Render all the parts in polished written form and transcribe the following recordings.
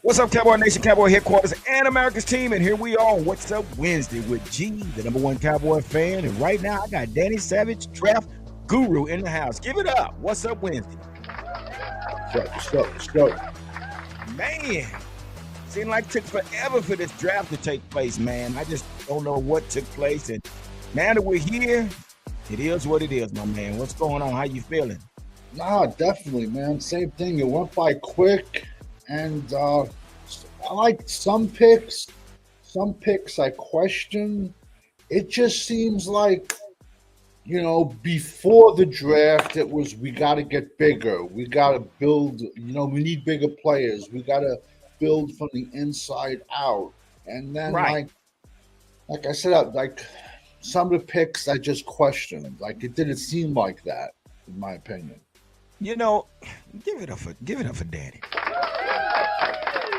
What's up, Cowboy Nation, Cowboy Headquarters, and America's team? And here we are, What's Up Wednesday with G, the number one Cowboy fan. And right now, I got Danny Savage, draft guru, in the house. Give it up. What's up Wednesday? Shut. Man, seemed like it took forever for this draft to take place, man. I just don't know what took place. And now that we're here, it is what it is, my man. What's going on? How you feeling? Nah, definitely, man. Same thing. It went by quick, and I like some picks. Some picks I question. It just seems like, before the draft, it was we got to get bigger. We got to build. We need bigger players. We got to build from the inside out. And then, Right. like I said, like some of the picks I just questioned. Like it didn't seem like that, in my opinion. Give it up for Danny.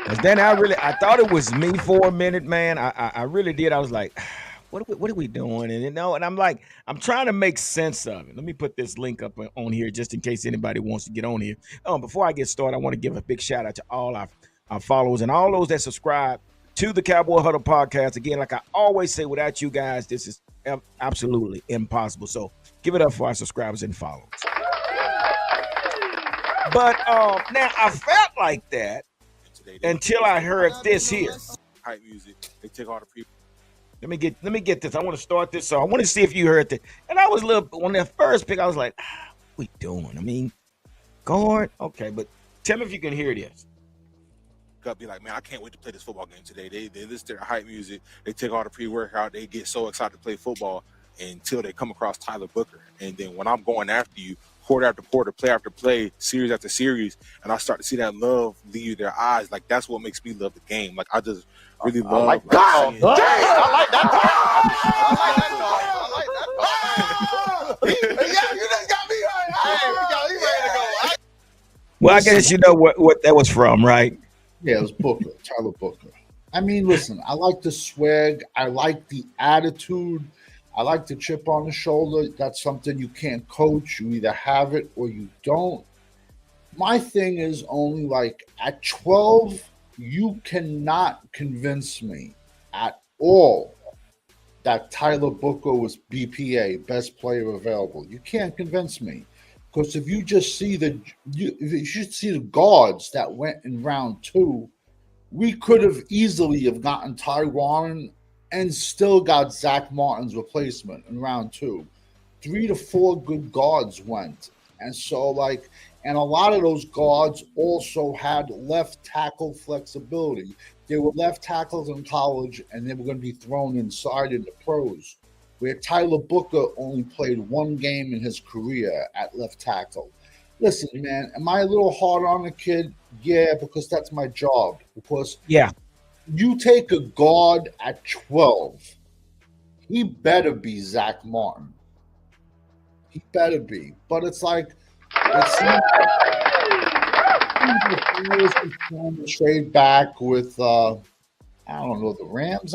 Because Danny, I thought it was me for a minute, man. I really did. I was like, what are we doing? And and I'm like, I'm trying to make sense of it. Let me put this link up on here just in case anybody wants to get on here. Before I get started, I want to give a big shout out to all our followers and all those that subscribe to the Cowboy Huddle podcast. Again, like I always say, without you guys, this is absolutely impossible. So give it up for our subscribers and followers. But now I felt like that until I heard this here. Hype music. They take all the people. Let me get this. I want to start this. So I want to see if you heard that. And I was a little on that first pick. I was like, what we doing? I mean, guard. Okay, but tell me if you can hear this. Got be like, man, I can't wait to play this football game today. They listen to their hype music. They take all the pre-workout. They get so excited to play football until they come across Tyler Booker. And then when I'm going after you, quarter after quarter, play after play, series after series, and I start to see that love leave their eyes. Like that's what makes me love the game. Like I just really love. I like that. Yeah, you just got me right. Hey, you ready to go? Well, I guess you know what that was from, right? Yeah, it was Booker, Tyler Booker. I mean, listen, I like the swag. I like the attitude. I like the chip on the shoulder. That's something you can't coach. You either have it or you don't. My thing is only like at 12, you cannot convince me at all that Tyler Booker was BPA, best player available. You can't convince me. Because if you just see you should see the guards that went in round 2, we could have easily have gotten Ty Warren and still got Zach Martin's replacement in round 2. 3 to 4 good guards went. And so, and a lot of those guards also had left tackle flexibility. They were left tackles in college, and they were going to be thrown inside in the pros, where Tyler Booker only played 1 game in his career at left tackle. Listen, man, am I a little hard on the kid? Yeah, because that's my job. Because you take a guard at 12, he better be Zach Martin. He better be. But it's like, trade back with, I don't know, the Rams?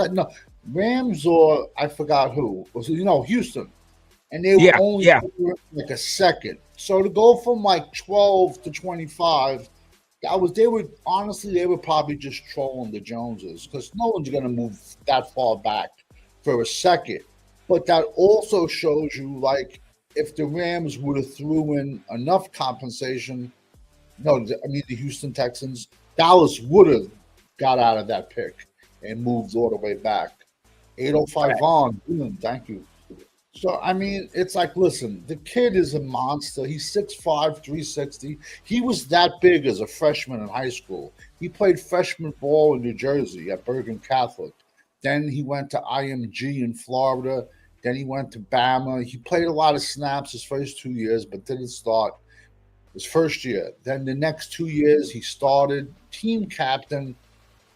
Rams or I forgot who. Houston. And they were only like a second. So to go from like 12 to 25, they were probably just trolling the Joneses because no one's going to move that far back for a second. But that also shows you, like, if the Rams would have threw in enough compensation, the Houston Texans, Dallas would have got out of that pick and moved all the way back. 805 on, thank you. So, I mean, it's like, listen, the kid is a monster. He's 6'5", 360. He was that big as a freshman in high school. He played freshman ball in New Jersey at Bergen Catholic. Then he went to IMG in Florida. Then he went to Bama. He played a lot of snaps his first 2 years, but didn't start his first year. Then the next 2 years, he started team captain,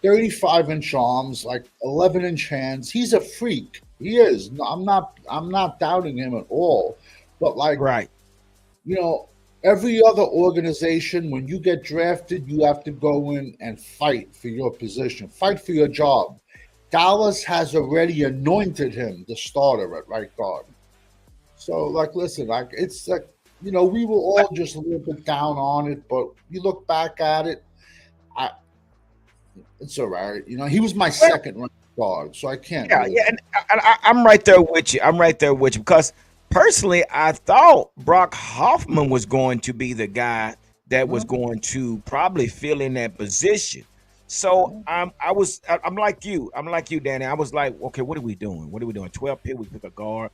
35-inch arms, like 11-inch hands. He's a freak. He is. I'm not doubting him at all. But every other organization, when you get drafted, you have to go in and fight for your position, fight for your job. Dallas has already anointed him the starter at right guard. So, listen, it's like, we were all just a little bit down on it, but you look back at it, It's all right. You know, he was my Well, second ranked guard, so I can't yeah, yeah, really. and I'm right there with you. I'm right there with you because personally, I thought Brock Hoffman was going to be the guy that was No, going to probably fill in that position. So no. I'm like you. I'm like you, Danny. I was like, okay, what are we doing? What are we doing? 12 pick, we pick a guard.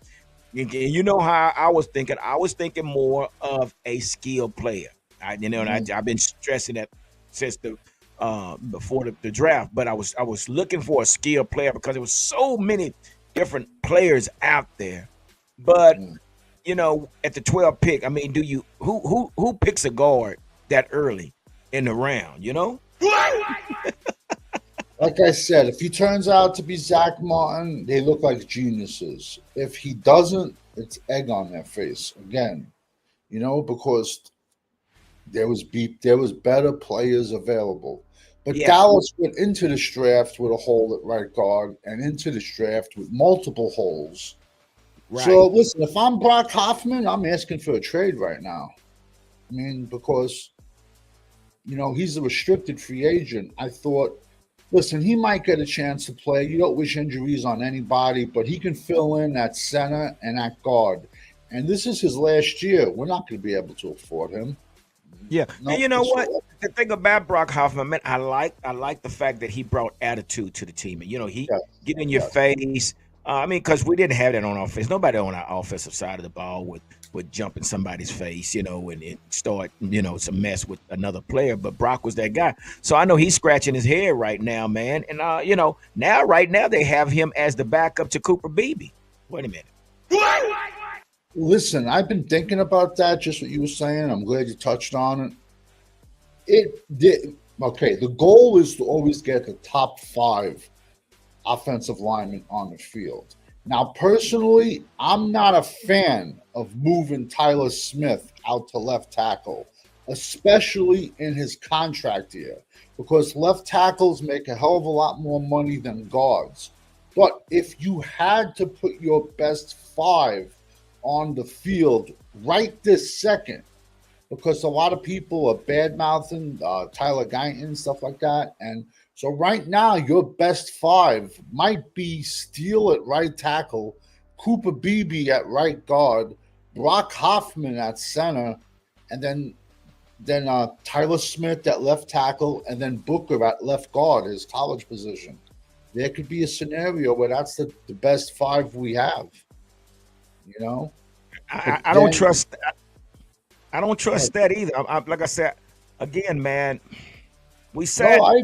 You know how I was thinking. I was thinking more of a skill player. And Mhm. I've been stressing that since the before the draft. But I was looking for a skill player because there was so many different players out there. But Mhm. at the 12 pick, I mean, do you who picks a guard that early in the round? Like I said, if he turns out to be Zach Martin, they look like geniuses. If he doesn't, it's egg on their face again. Because there was better players available. But Yeah, Dallas went into this draft with a hole at right guard and into this draft with multiple holes. right. So listen, if I'm Brock Hoffman, I'm asking for a trade right now. I mean, because he's a restricted free agent. I thought, listen, he might get a chance to play. You don't wish injuries on anybody, but he can fill in at center and at guard. And this is his last year. We're not going to be able to afford him. Yeah, and No you know what? whatsoever. The thing about Brock Hoffman, man, I like the fact that he brought attitude to the team, and he Yes, get in your yes. face. I mean, because we didn't have that on offense. Nobody on our offensive side of the ball would jump in somebody's face, and start some mess with another player. But Brock was that guy, so I know he's scratching his head right now, man. And right now they have him as the backup to Cooper Beebe. Wait a minute. Listen, I've been thinking about that, just what you were saying. I'm glad you touched on it. It did. Okay, the goal is to always get the top five offensive linemen on the field. Now, personally, I'm not a fan of moving Tyler Smith out to left tackle, especially in his contract year, because left tackles make a hell of a lot more money than guards. But if you had to put your best five on the field right this second, because a lot of people are bad mouthing Tyler Guyton, stuff like that. And so right now, your best five might be Steele at right tackle, Cooper Beebe at right guard, Brock Hoffman at center, and then Tyler Smith at left tackle, and then Booker at left guard, his college position. There could be a scenario where that's the best five we have, you know? But I don't then, trust. I don't trust that either. Like I said, again, man. We no, said I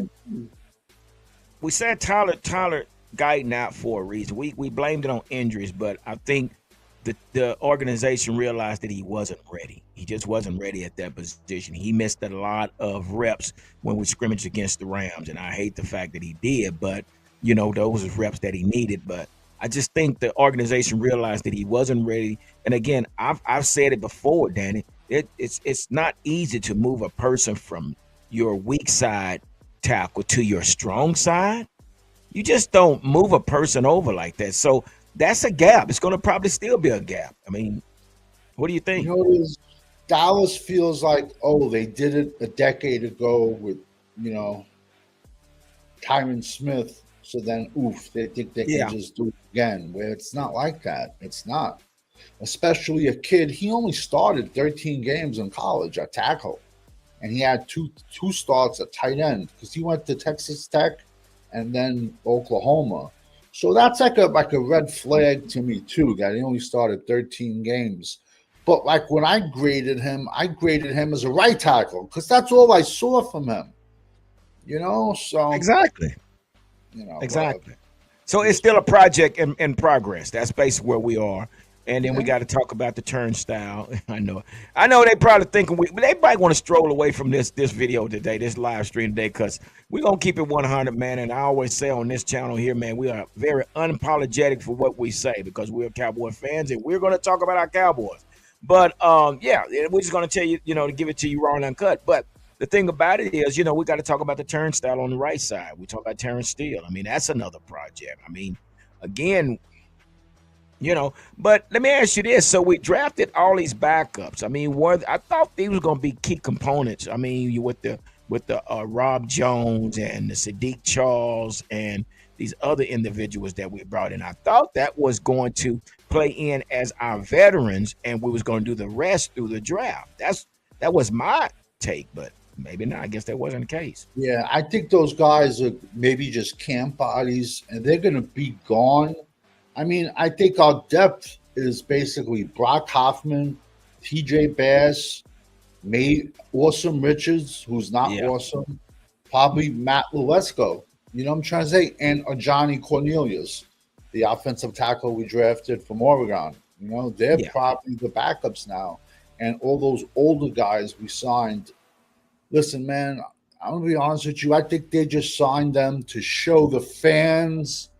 we said Tyler Guyton out for a reason. We blamed it on injuries, but I think the organization realized that he wasn't ready. He just wasn't ready at that position. He missed a lot of reps when we scrimmaged against the Rams, and I hate the fact that he did. But those was reps that he needed. But I just think the organization realized that he wasn't ready. And again, I've said it before, Danny. It's not easy to move a person from your weak side tackle to your strong side. You just don't move a person over like that. So that's a gap. It's going to probably still be a gap. I mean, what do you You think? know, it is Dallas feels like, oh, they did it a decade ago with, you know, Tyron Smith. So then, oof, they think they can Yeah. just do it again. Where it's not like that. It's not. Especially a kid. He only started 13 games in college at tackle, and he had two starts at tight end because he went to Texas Tech and then Oklahoma. So that's like a red flag to me too. That he only started 13 games. But like when I graded him as a right tackle because that's all I saw from him. So Exactly. you know, uh, Exactly. So it's just still a project in progress. That's basically where we are. And then we yeah. got to talk about the turnstile. I know they probably thinking they might want to stroll away from this video today, this live stream today, because we're gonna keep it 100, man. And I always say on this channel here, man, we are very unapologetic for what we say because we're Cowboy fans and we're gonna talk about our Cowboys. But yeah, we're just gonna tell you, to give it to you raw and uncut. But the thing about it is, we got to talk about the turnstile on the right side. We talk about Terrence Steele. I mean, that's another project. I mean, again, but let me ask you this. So we drafted all these backups. I mean, I thought these were going to be key components. I mean, you with the with the Rob Jones and the Sadiq Charles and these other individuals that we brought in. I thought that was going to play in as our veterans, and we was going to do the rest through the draft. That was my take, but maybe not. I guess that wasn't the case. Yeah, I think those guys are maybe just camp bodies, and they're going to be gone. I mean, I think our depth is basically Brock Hoffman, T.J. Bass, Awesome Richards, who's not Yeah. awesome, probably Matt Lesko. You know what I'm trying to say? And Johnny Cornelius, the offensive tackle we drafted from Oregon. You know, they're Yeah. probably the backups now. And all those older guys we signed. Listen, man, I'm gonna be honest with you. I think they just signed them to show the fans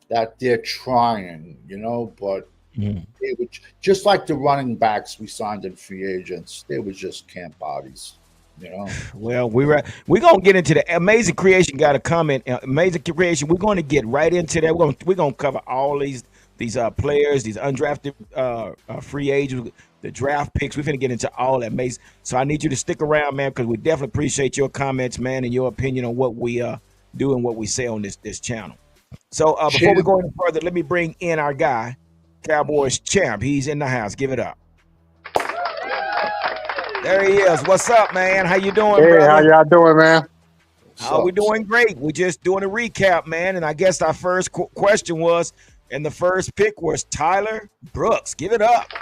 that they're trying, you know, but Mm. they were just like the running backs we signed in free agents. They were just camp bodies, you know. Well, we're gonna get into the Amazing Creation. Got a comment. Amazing Creation. We're going to get right into that. We're gonna cover all these players, these undrafted free agents, the draft picks. We're gonna get into all that, Amazing. So I need you to stick around, man, because we definitely appreciate your comments, man, and your opinion on what we do and what we say on this channel. So before we go any further, let me bring in our guy, Cowboys champ. He's in the house. Give it up. There he is. What's up, man? How you doing, Hey, brother? how y'all doing, man? We doing great. We're just doing a recap, man. And I guess our first question was, and the first pick was Tyler Brooks. Give it up.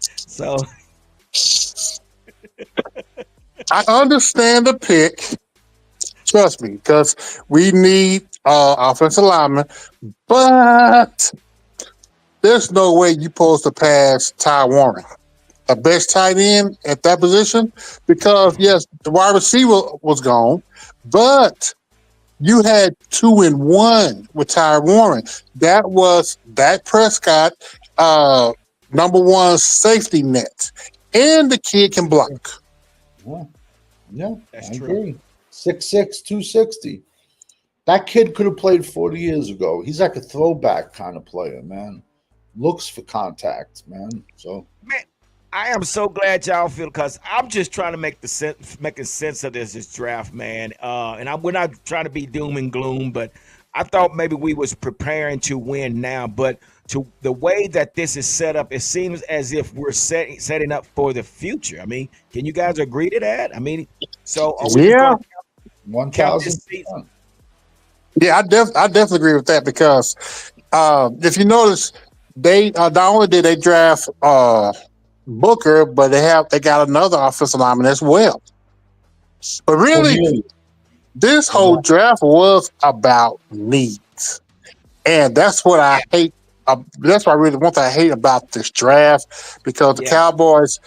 So I understand the pick. Trust me, because we need offensive linemen, but there's no way you're supposed to pass Ty Warren, the best tight end at that position, because yes, the wide receiver was gone, but you had 2-1 with Ty Warren. That was Dak Prescott, number one safety net, and the kid can block. Yeah, That's I true. agree. 6'6", 260. That kid could have played 40 years ago. He's like a throwback kind of player, man. Looks for contact, man. So man, I am so glad y'all feel, because I'm just trying to making sense of this draft, man. And we're not trying to be doom and gloom, but I thought maybe we was preparing to win now. But to the way that this is set up, it seems as if we're setting up for the future. I mean, can you guys agree to that? I mean, so are we just Yeah. gonna count 1,000. this season? Yeah, I definitely agree with that, because if you notice, they not only did they draft Booker, but they got another offensive lineman as well. But really, Cornelius. this whole draft was about needs, and that's what I hate. That's what I really want to hate about this draft, because the Yeah. Cowboys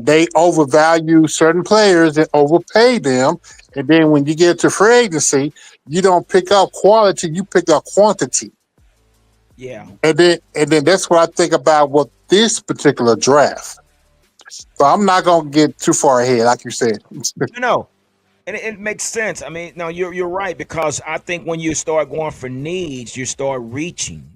they overvalue certain players and overpay them, and then when you get to free agency, you don't pick up quality, you pick up quantity. Yeah. And then that's what I think about with this particular draft. So I'm not gonna get too far ahead, like you said. No. And it makes sense. I mean, no, you're right, because I think when you start going for needs, you start reaching.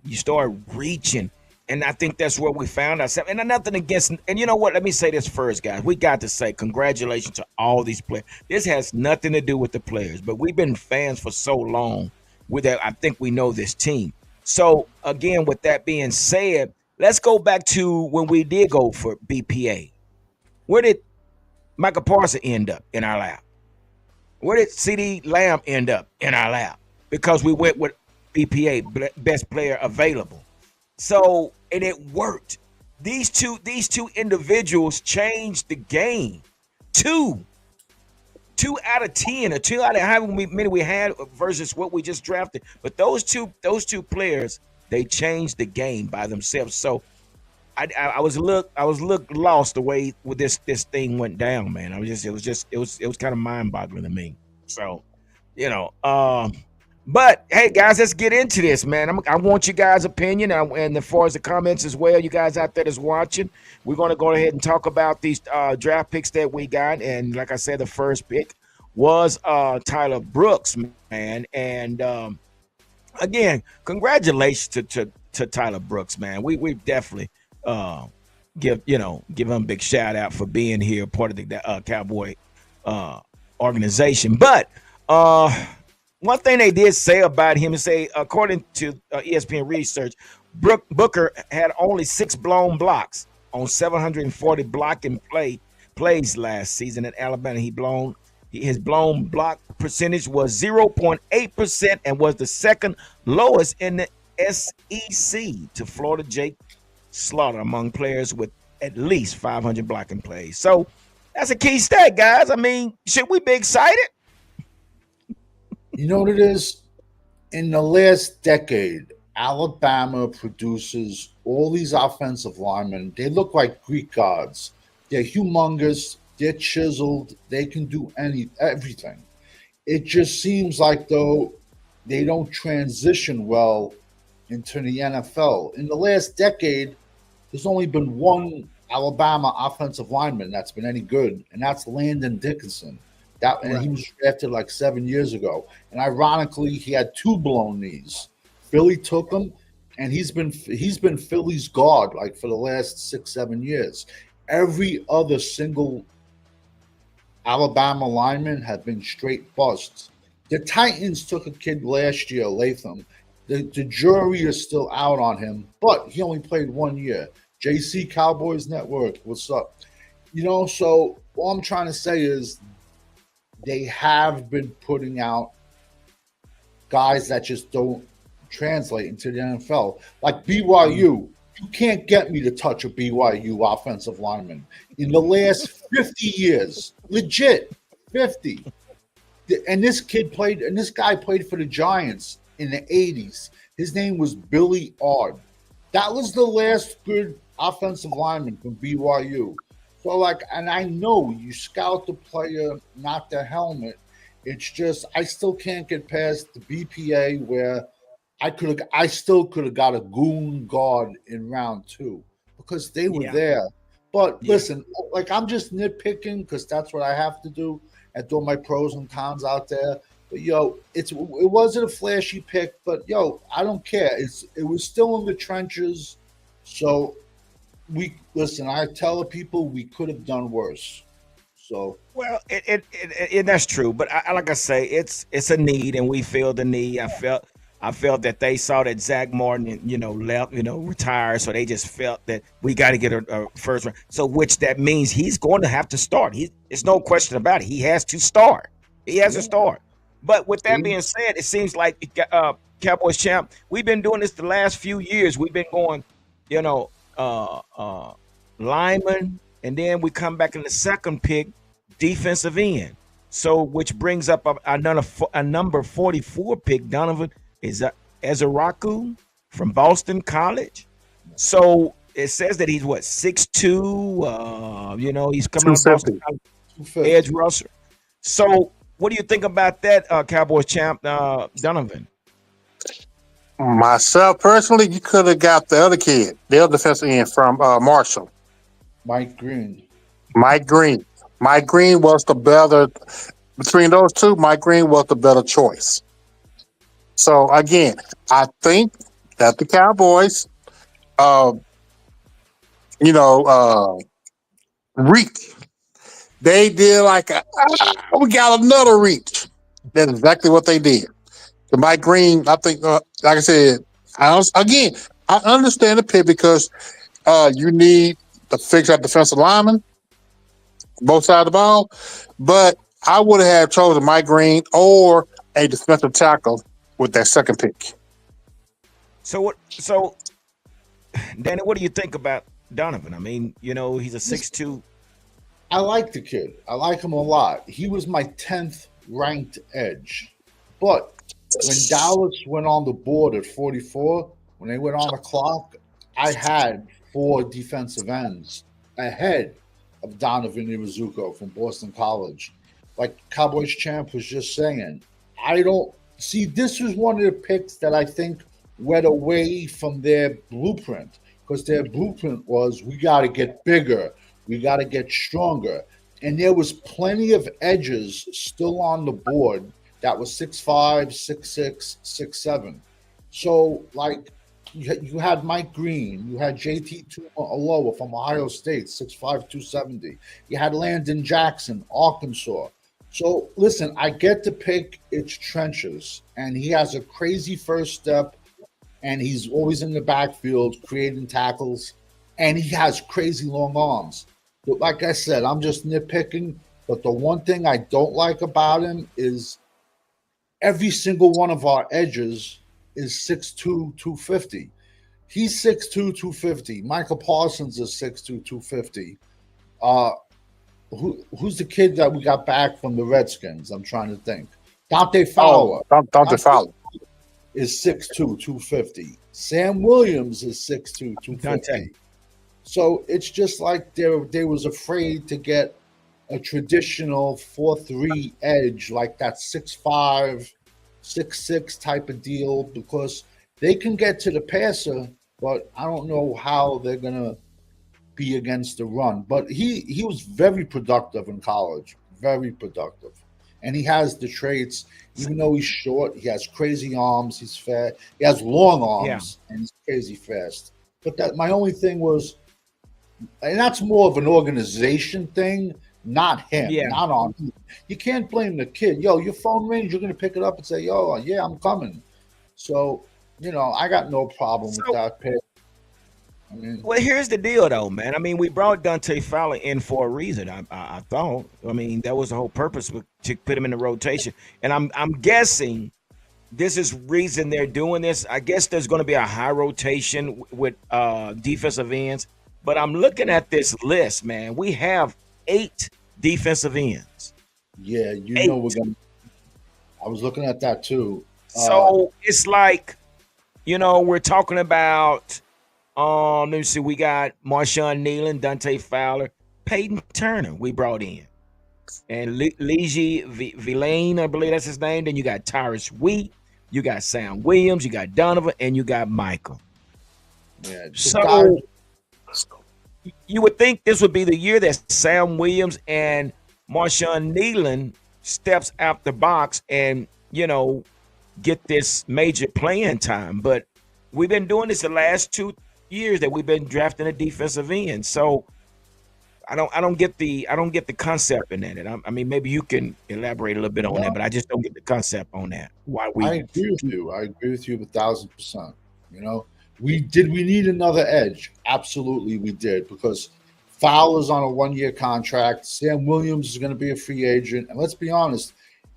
And I think that's where we found ourselves. And nothing against, and you know what? Let me say this first, guys. We got to say congratulations to all these players. This has nothing to do with the players, but we've been fans for so long with that. I think we know this team. So again, with that being said, let's go back to when we did go for BPA. Where did Michael Parsons end up in our lap? Where did CD Lamb end up in our lap? Because we went with BPA, best player available. So, and it worked. These two individuals changed the game. Two out of 10, or 2 out of however many we had versus what we just drafted. But those two players, they changed the game by themselves. So I was a little lost the way with this thing went down, man. It was kind of mind-boggling to me. So, you know, but hey, guys, let's get into this, man. I want you guys' opinion, and as far as the comments as well, you guys out there that's watching, we're going to go ahead and talk about these draft picks that we got. And like I said, the first pick was Tyler Brooks, man. And again, congratulations to Tyler Brooks, man. We definitely give him a big shout out for being here, part of the Cowboy organization. But one thing they did say about him is say, according to ESPN research, Booker had only 6 blown blocks on 740 blocking plays last season at Alabama. His blown block percentage was 0.8% and was the second lowest in the SEC to Florida Jake Slaughter among players with at least 500 blocking plays. So that's a key stat, guys. I mean, should we be excited? You know what it is? In the last decade, Alabama produces all these offensive linemen. They look like Greek gods. They're humongous. They're chiseled. They can do everything. It just seems like, though, they don't transition well into the NFL. In the last decade, there's only been one Alabama offensive lineman that's been any good, and that's Landon Dickinson. He was drafted like 7 years ago. And ironically, he had 2 blown knees. Philly took him, and he's been Philly's guard like for the last 6-7 years. Every other single Alabama lineman have been straight busts. The Titans took a kid last year, Latham. The jury is still out on him, but he only played 1 year. JC Cowboys Network, what's up? So all I'm trying to say is they have been putting out guys that just don't translate into the NFL. Like BYU, you can't get me to touch a BYU offensive lineman. In the last 50 years, legit, 50. And this guy played for the Giants in the 80s. His name was Billy Ard. That was the last good offensive lineman from BYU. So, and I know you scout the player, not the helmet. It's just I still can't get past the BPA where I still could have got a goon guard in round 2 because they were there. But listen, I'm just nitpicking because that's what I have to do and throw my pros and cons out there. But it wasn't a flashy pick, but I don't care. It was still in the trenches, so. I tell the people we could have done worse. So that's true. But like I say, it's a need, and we feel the need. I felt that they saw that Zach Martin, left, retired, so they just felt that we got to get a first round. So which that means he's going to have to start. There's no question about it. He has to start. He has to start. But with that being said, it seems like Cowboys champ. We've been doing this the last few years. We've been going, lineman, and then we come back in the second pick, defensive end. So, which brings up a number 44 pick. Donovan is Ezeraku from Boston College. So it says that he's 6'2". He's coming out of Boston College, edge rusher. So, what do you think about that, Cowboys champ, Donovan? Myself personally, you could have got the other kid, the other defensive end from Marshall. Mike Green was the better between those two. Mike Green was the better choice. So again, I think that the Cowboys, reach. They did we got another reach. That's exactly what they did. The Mike Green, I think, like I said, I understand the pick because you need to fix that defensive lineman, both sides of the ball. But I would have chosen Mike Green or a defensive tackle with that second pick. So, Danny, what do you think about Donovan? I mean, he's a 6'2". I like the kid. I like him a lot. He was my 10th ranked edge. But when Dallas went on the board at 44, when they went on the clock, I had 4 defensive ends ahead of Donovan Iwazuko from Boston College. Like Cowboys champ was just saying, I don't see this was one of the picks that I think went away from their blueprint because their blueprint was we got to get bigger, we got to get stronger. And there was plenty of edges still on the board that was 6'5", 6'6", 6'7". So, you had Mike Green, you had JT Aloha from Ohio State, 6'5", 270. You had Landon Jackson, Arkansas. So listen, I get the pick. It's trenches, and he has a crazy first step, and he's always in the backfield creating tackles, and he has crazy long arms. But like I said, I'm just nitpicking. But the one thing I don't like about him is every single one of our edges is 6'2", 250. He's 6'2", 250. Michael Parsons is 6'2", 250. Who's the kid that we got back from the Redskins? I'm trying to think. Dante Fowler. Dante Fowler is 6'2", 250. Sam Williams is 6'2", 250. Dante. So it's just like they was afraid to get a traditional 4-3 edge like that 6'5", 6'6" type of deal, because they can get to the passer, but I don't know how they're gonna be against the run. But he was very productive in college, very productive, and he has the traits. Even though he's short, he has crazy arms. He's fast. He has long arms, and he's crazy fast. But that my only thing was, and that's more of an organization thing, not him, not on him. You can't blame the kid. Yo, your phone rings, you're gonna pick it up and say, "Yo, yeah, I'm coming." So, I got no problem with that pick. I mean, well, here's the deal, though, man. I mean, we brought Dante Fowler in for a reason. I thought. I mean, that was the whole purpose to put him in the rotation. And I'm guessing this is reason they're doing this. I guess there's going to be a high rotation with defensive ends. But I'm looking at this list, man. We have 8 defensive ends. Yeah, 8. I was looking at that too. So it's like, we're talking about. Let me see. We got Marshawn Nealon, Dante Fowler, Peyton Turner. We brought in, and Leji Villain, I believe that's his name. Then you got Tyrus Wheat, you got Sam Williams, you got Donovan, and you got Michael. Yeah. So you would think this would be the year that Sam Williams and Marshawn Nealon steps out the box and get this major playing time, but we've been doing this the last 2 years that we've been drafting a defensive end. So I don't get the concept in that. I mean, maybe you can elaborate a little bit on that, but I just don't get the concept on that. Why I agree with you. I agree with you 1,000%. We need another edge. Absolutely, we did, because Fowler's on a 1-year contract. Sam Williams is going to be a free agent, and let's be honest,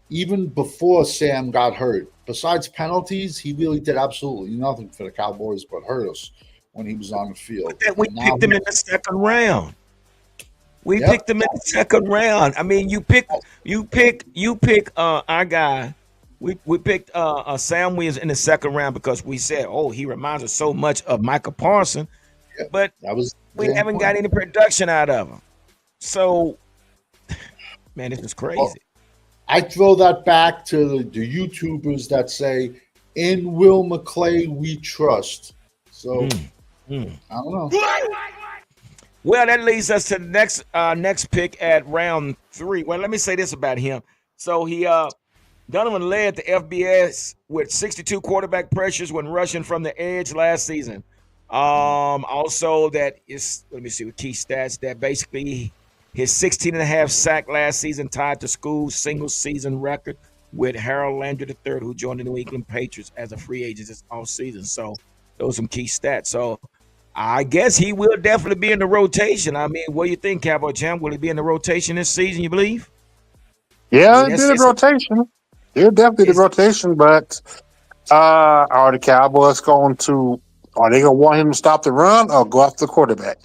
even before Sam got hurt, besides penalties, he really did absolutely nothing for the Cowboys but hurt us when he was on the field. We picked him in the second round. We picked him in the second round. I mean, you pick our guy. We picked Sam Williams in the second round because we said, oh, he reminds us so much of Michael Parsons, but we haven't got any production out of him. So, man, this is crazy. Well, I throw that back to the YouTubers that say, "In Will McClay we trust." So I don't know. Well, that leads us to the next pick at round 3. Well, let me say this about him. So he Donovan led the FBS with 62 quarterback pressures when rushing from the edge last season. Also, let me see with key stats that basically his 16.5 sack last season tied the school's single season record with Harold Landry III, who joined the New England Patriots as a free agent this offseason. So those are some key stats. So I guess he will definitely be in the rotation. I mean, what do you think, Cowboy Champ? Will he be in the rotation this season, you believe? Yeah, I mean, the rotation. He'll definitely be the rotation, but are the Cowboys are they going to want him to stop the run or go after the quarterback?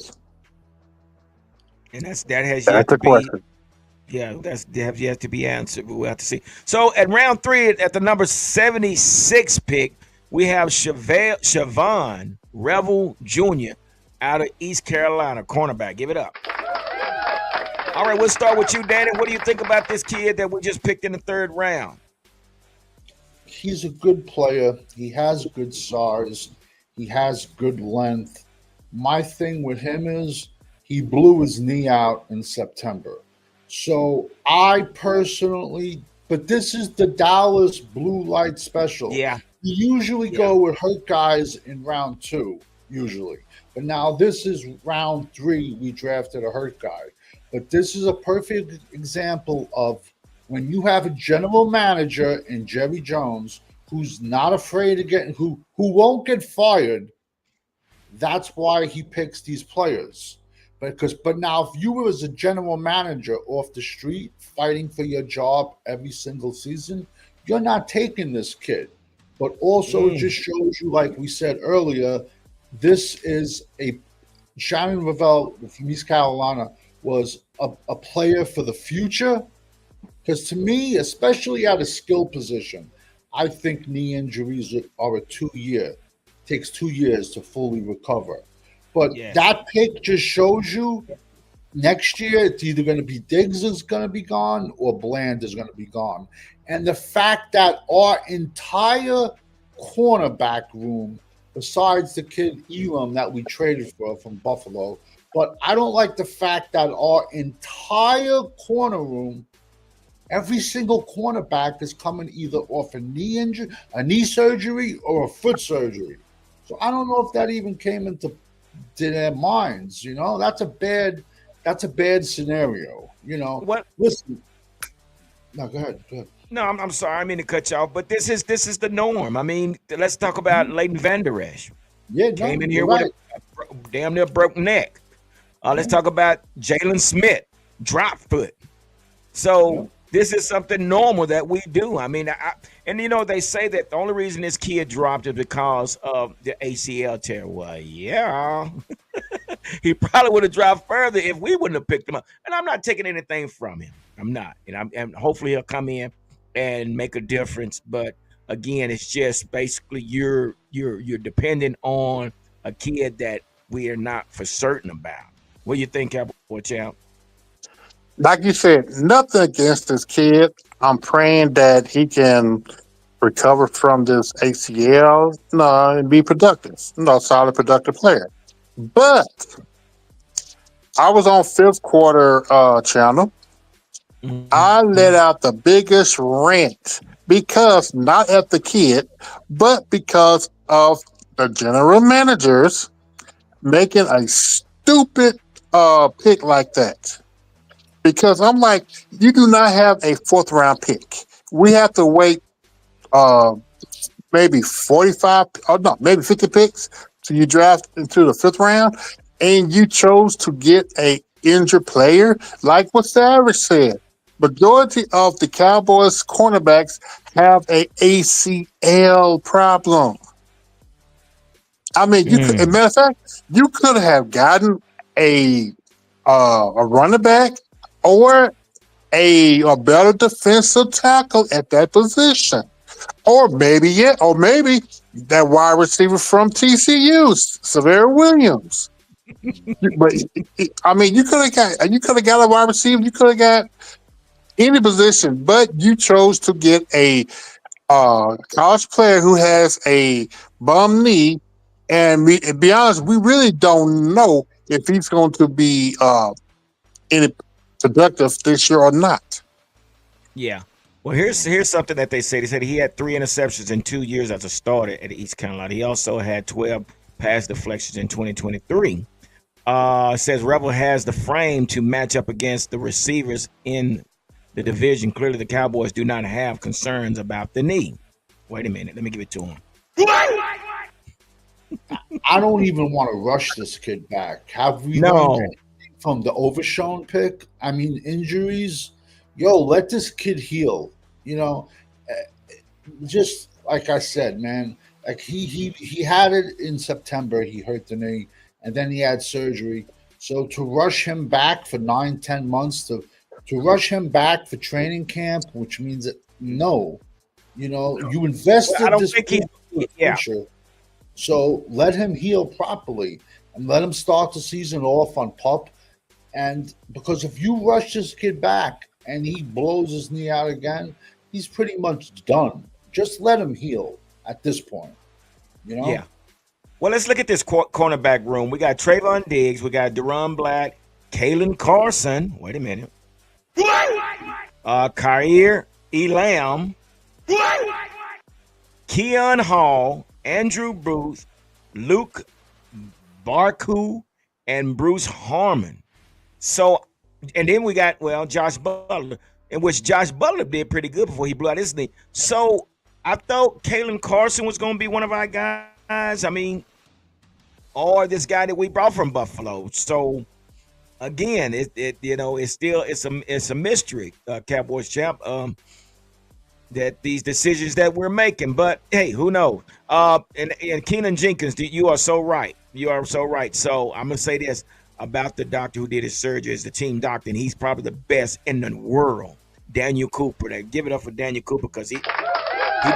And that has yet to be question. Yeah, that has yet to be answered. But we'll have to see. So at round 3, at the number 76 pick, we have Siobhan Revel Jr. out of East Carolina, cornerback. Give it up. All right, we'll start with you, Danny. What do you think about this kid that we just picked in the 3rd round? He's a good player. He has good size. He has good length. My thing with him is he blew his knee out in September. So I personally, but this is the Dallas blue light special. Yeah. We usually go with hurt guys in round 2, usually. But now this is round 3. We drafted a hurt guy. But this is a perfect example of when you have a general manager in Jerry Jones who's not afraid of getting who won't get fired. That's why he picks these players. But now if you were as a general manager off the street fighting for your job every single season, you're not taking this kid. But also it just shows you, like we said earlier, this is a Shannon Ravel from East Carolina was a player for the future. Because to me, especially at a skill position, I think knee injuries are a 2-year. Takes 2 years to fully recover. But that pick just shows you next year it's either going to be Diggs is going to be gone or Bland is going to be gone. And the fact that our entire cornerback room, besides the kid Elam that we traded for from Buffalo, but I don't like the fact that our entire corner room, every single cornerback is coming either off a knee injury, a knee surgery, or a foot surgery. So I don't know if that even came into their minds. You know, that's a bad scenario. You know, What? Listen, no, go ahead. No, I'm sorry. I mean to cut you off, but this is the norm. I mean, let's talk about Leighton Vander Esch. Yeah, Came in here with a damn near broke neck. Let's talk about Jalen Smith, drop foot. So this is something normal that we do. I mean, and you know, they say that the only reason this kid dropped is because of the ACL tear. Well, yeah, he probably would have dropped further if we wouldn't have picked him up. And I'm not taking anything from him. I'm not, and hopefully he'll come in and make a difference. But again, it's just basically you're dependent on a kid that we are not for certain about. What do you think, Cowboy Champ? Like you said, nothing against this kid. I'm praying that he can recover from this ACL, and be productive. Solid, productive player. But I was on Fifth Quarter channel. I let out the biggest rant because not at the kid, but because of the general managers making a stupid pick like that. Because I'm like, you do not have a 4th round pick. We have to wait maybe 45, maybe 50 picks till you draft into the 5th round, and you chose to get a injured player, like what Savage said. Majority of the Cowboys cornerbacks have a ACL problem. I mean, as a matter of fact, you could have gotten a running back or a better defensive tackle at that position. Or maybe that wide receiver from TCU, Severe Williams. But I mean, you could have got a wide receiver. You could have got any position, but you chose to get a college player who has a bum knee. And to be honest, we really don't know if he's going to be any productive this year or not. Yeah. Well, here's something that they said. They said he had 3 interceptions in 2 years as a starter at East Carolina. He also had 12 pass deflections in 2023. Says Rebel has the frame to match up against the receivers in the division. Clearly, the Cowboys do not have concerns about the knee. Wait a minute. Let me give it to him. I don't even want to rush this kid back. Have we learned anything from the Overshown pick? I mean, injuries. Let this kid heal. You know, just like I said, man. Like he had it in September. He hurt the knee, and then he had surgery. So to rush him back for 9-10 months to rush him back for training camp, which means that you invested. I don't this think he's future. So let him heal properly and let him start the season off on PUP. And because if you rush this kid back and he blows his knee out again, he's pretty much done. Just let him heal at this point. Yeah. Well, let's look at this cornerback room. We got Trayvon Diggs. We got Deron Black, Kalen Carson. Wait a minute. Khair Elam, Keon Hall, Andrew Booth, Luke Barku, and Bruce Harmon. So, and then we got, well, Josh Butler, in which Josh Butler did pretty good before he blew out his knee. So I thought Kalen Carson was going to be one of our guys. I mean, or this guy that we brought from Buffalo. So again, it's a mystery, Cowboys champ. That these decisions that we're making, but hey, who knows? And Keenan Jenkins, you are so right. You are so right. So I'm gonna say this about the doctor who did his surgery as the team doctor, and he's probably the best in the world. Daniel Cooper. They give it up for Daniel Cooper because he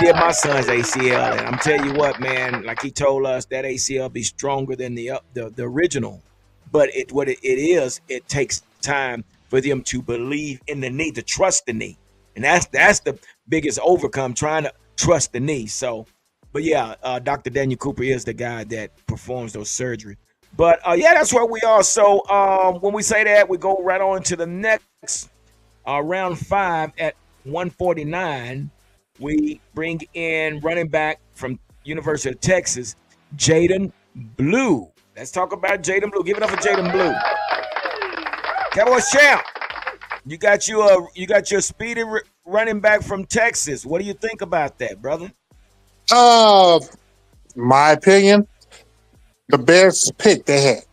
did my son's ACL, and I'm telling you what, man. Like he told us, that ACL be stronger than the original. But it is, it takes time for them to believe in the knee, to trust the knee, and that's the biggest overcome, trying to trust the knee. So, but yeah, Dr. Daniel Cooper is the guy that performs those surgery. But yeah, that's where we are. So when we say that, we go right on to the next round 5 at 149. We bring in running back from University of Texas, Jaden Blue. Let's talk about Jaden Blue. Give it up for Jaden Blue. Cowboys champ, you got your speedy running back from Texas. What do you think about that, brother? My opinion, the best pick they had.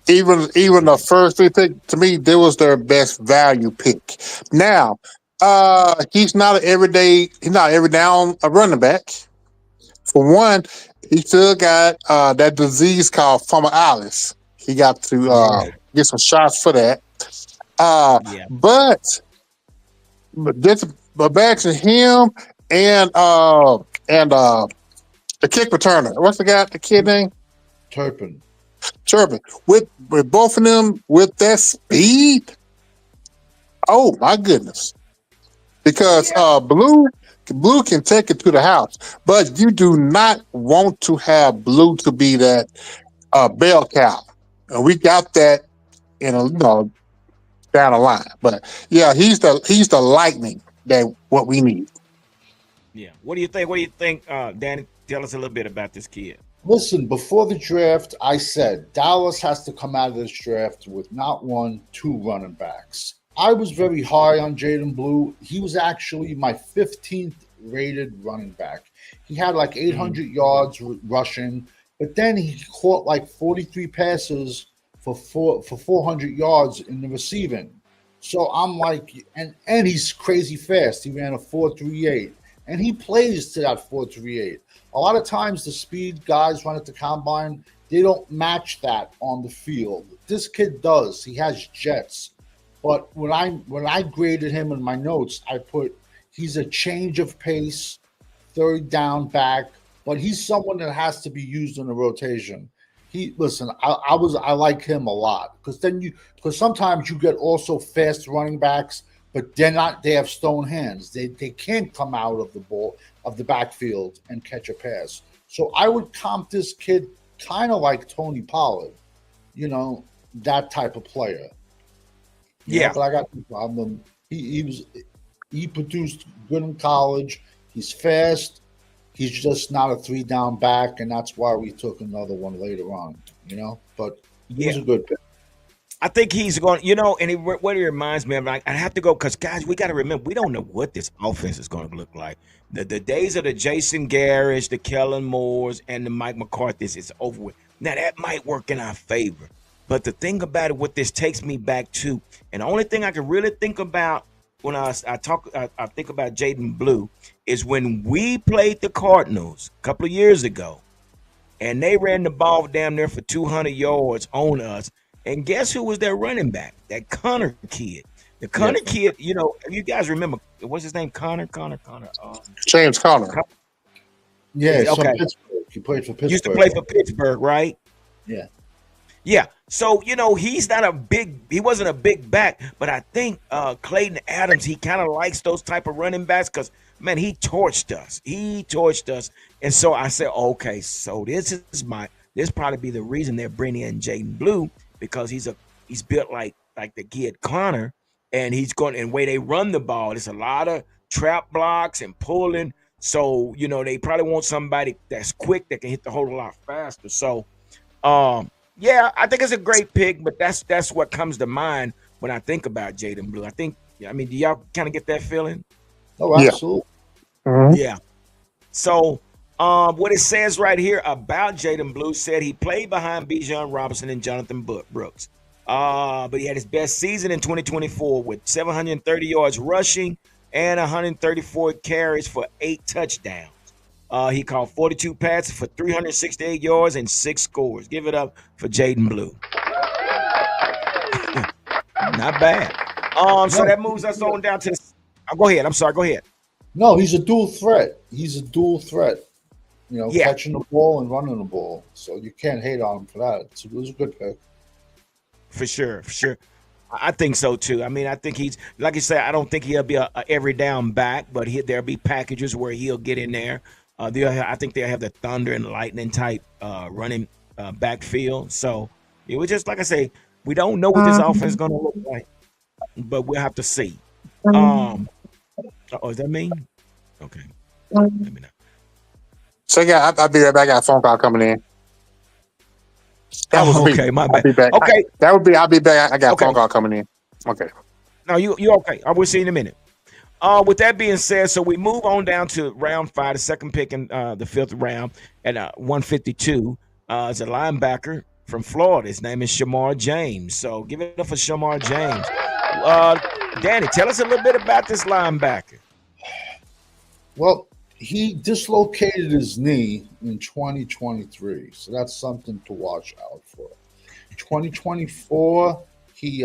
Even the first 3 pick, to me, they was their best value pick. Now, he's not every down a running back. For one, he still got that disease called Alice. He got to Right. get some shots for that. Yeah. But back to him and the kick returner. What's the kid name? Turpin. Turpin. With both of them with that speed. Oh my goodness. Because Blue can take it to the house, but you do not want to have Blue to be that bell cow. And we got that down the line. But yeah, he's the lightning that what we need. Yeah. What do you think? What do you think, Danny? Tell us a little bit about this kid. Listen, before the draft, I said Dallas has to come out of this draft with not 1, 2 running backs. I was very high on Jaden Blue. He was actually my 15th rated running back. He had like 800 yards rushing, but then he caught like 43 passes for 400 yards in the receiving. So I'm like, and he's crazy fast. He ran a 4.38, and he plays to that 4.38. A lot of times the speed guys run at the combine, they don't match that on the field. This kid does. He has jets. But when I graded him in my notes, I put he's a change of pace, third down back, but he's someone that has to be used in a rotation. I like him a lot because sometimes you get also fast running backs, but they have stone hands. They can't come out of the backfield and catch a pass. So I would comp this kid kind of like Tony Pollard, that type of player. Yeah. But I got the problem. He produced good in college. He's fast. He's just not a 3 down back, and that's why we took another one later on. But he was a good pick. I think he's going, and what it reminds me of, like, I have to go because, guys, we got to remember, we don't know what this offense is going to look like. The days of the Jason Garrett, the Kellen Moores, and the Mike McCarthy's is over with. Now, that might work in our favor. But the thing about it, what this takes me back to, and the only thing I can really think about when I think about Jaden Blue is when we played the Cardinals a couple of years ago, and they ran the ball damn near for 200 yards on us. And guess who was their running back? That Connor kid. The Connor kid, you guys remember, what's his name? Connor. James Conner. Yeah, okay. Pittsburgh. He played for Pittsburgh. Used to play for Pittsburgh, right? Yeah. Yeah. So, he wasn't a big back, but I think Clayton Adams, he kind of likes those type of running backs because, man, he torched us. And so I said, okay, so this probably be the reason they're bringing in Jaden Blue because he's built like the kid Connor, and he's going, and way they run the ball, there's a lot of trap blocks and pulling. So, they probably want somebody that's quick that can hit the hole a lot faster. So, yeah, I think it's a great pick, but that's what comes to mind when I think about Jaden Blue. Do y'all kind of get that feeling? Oh, Yeah. absolutely. Mhm. Yeah. So, what it says right here about Jaden Blue said he played behind Bijan Robinson and Jonathan Brooks. But he had his best season in 2024 with 730 yards rushing and 134 carries for 8 touchdowns. He caught 42 passes for 368 yards and 6 scores. Give it up for Jaden Blue. Not bad. So No, that moves us on down to the. Go ahead. I'm sorry. Go ahead. no, he's a dual threat. He's a dual threat. Yeah, Catching the ball and running the ball. So you can't hate on him for that. It was a good pick. for sure. For sure. I think so too. I think he's like you said. I don't think he'll be a every down back, but there'll be packages where he'll get in there. I think they'll have the thunder and lightning type running backfield. So it was just like I say, we don't know what this offense is going to look like, but we'll have to see. Is that me? Okay, maybe not. So yeah, I'll be right back. I got a phone call coming in. That was me. Okay, my I'll bad. be back. Okay, I'll be back. I got a okay. phone call coming in. Okay. No, you okay? I will see you in a minute. With that being said, so we move on down to round 5, the second pick in the 5th round at 152. It's a linebacker from Florida. His name is Shamar James. So give it up for Shamar James. Danny, tell us a little bit about this linebacker. Well, he dislocated his knee in 2023, so that's something to watch out for. 2024, he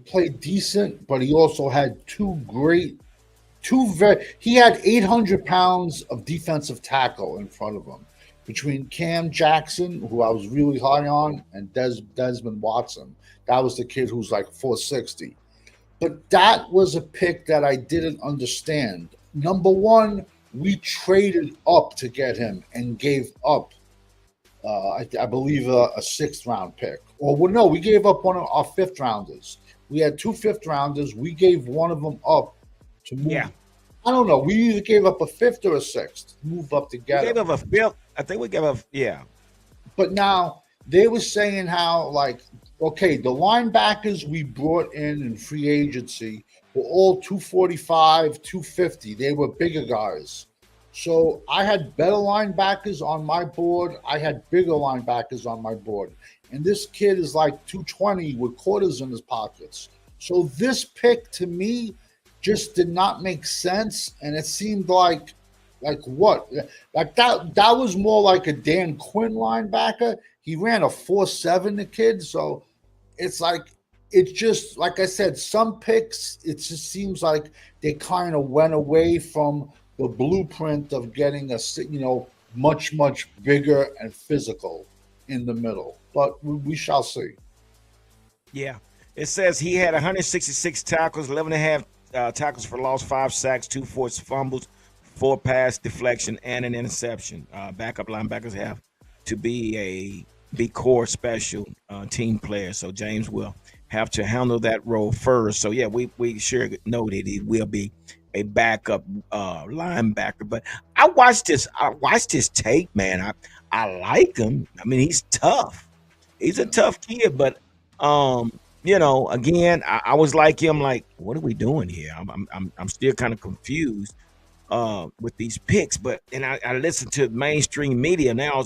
played decent, but he also had he had 800 pounds of defensive tackle in front of him between Cam Jackson, who I was really high on, and Desmond Watson. That was the kid who's like 460. But that was a pick that I didn't understand. Number one, we traded up to get him and gave up, I believe, a 6th round pick. No, we gave up one of our 5th rounders. We had 2 5th rounders. We gave one of them up to move. Yeah. I don't know. We either gave up a 5th or a 6th to move up to get We gave him. up a 5th. I think we gave up, yeah. But now they were saying how, like, okay, the linebackers we brought in free agency were all 245, 250. They were bigger guys. So I had better linebackers on my board. I had bigger linebackers on my board. And this kid is like 220 with quarters in his pockets. So this pick to me just did not make sense. And it seemed like what? Like that was more like a Dan Quinn linebacker. He ran a 4.7, the kid. So it's just like I said, some picks, it just seems like they kind of went away from the blueprint of getting much, much bigger and physical in the middle. But we shall see. Yeah. It says he had 166 tackles, 11.5 tackles for loss, 5 sacks, 2 forced fumbles, 4 pass deflection, and an interception. Backup linebackers have to be core special team players. So James will have to handle that role first. So yeah, we sure know that he will be a backup linebacker. But I watched his tape, man. I like him. I mean, he's tough. He's a tough kid, but again, I was like him, like, what are we doing here? I'm still kind of confused with these picks, but I listen to mainstream media now.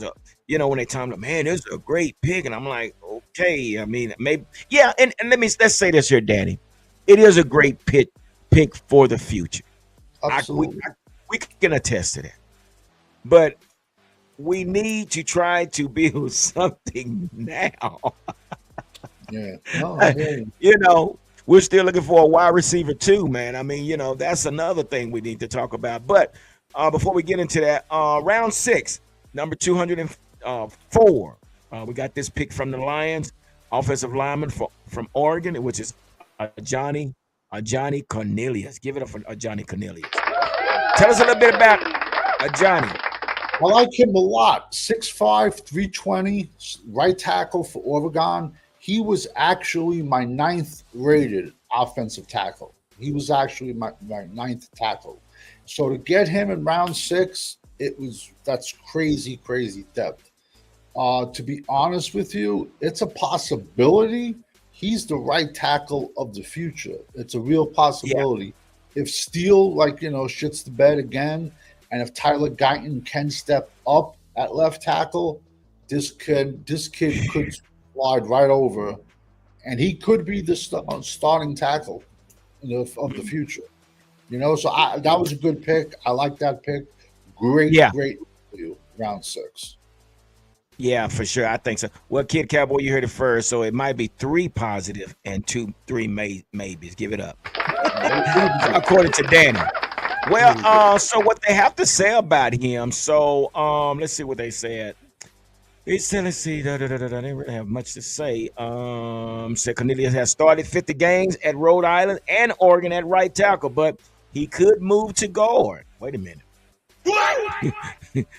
When they tell me, man, this is a great pick, and I'm like, okay. I mean, maybe, yeah. And let's say this here, Danny. It is a great pick for the future. Absolutely. We can attest to that, but we need to try to build something now. Yeah. No, I hear you. We're still looking for a wide receiver too, man. I mean, that's another thing we need to talk about. But before we get into that, round 6, number 204, we got this pick from the Lions, offensive lineman from Oregon, which is Johnny Cornelius. Give it up for Johnny Cornelius. Tell us a little bit about Johnny. I like him a lot. 6'5", 320, right tackle for Oregon. He was actually my 9th rated offensive tackle. He was actually my ninth tackle. So to get him in round 6, that's crazy depth. To be honest with you, it's a possibility he's the right tackle of the future. It's a real Yeah, possibility. If Steele, shits the bed again, and if Tyler Guyton can step up at left tackle, this kid could slide right over, and he could be the starting tackle of the future. So that was a good pick. I like that pick. yeah, Great value, round 6. yeah, for sure. I think so. Well, Kid Cowboy, you heard it first, so it might be 3 positive and 3 maybes. Give it up, according to Danny. Well, so what they have to say about him? So, let's see what they said. They said, let's see, they didn't really have much to say. Said Cornelius has started 50 games at Rhode Island and Oregon at right tackle, but he could move to guard. Wait a minute.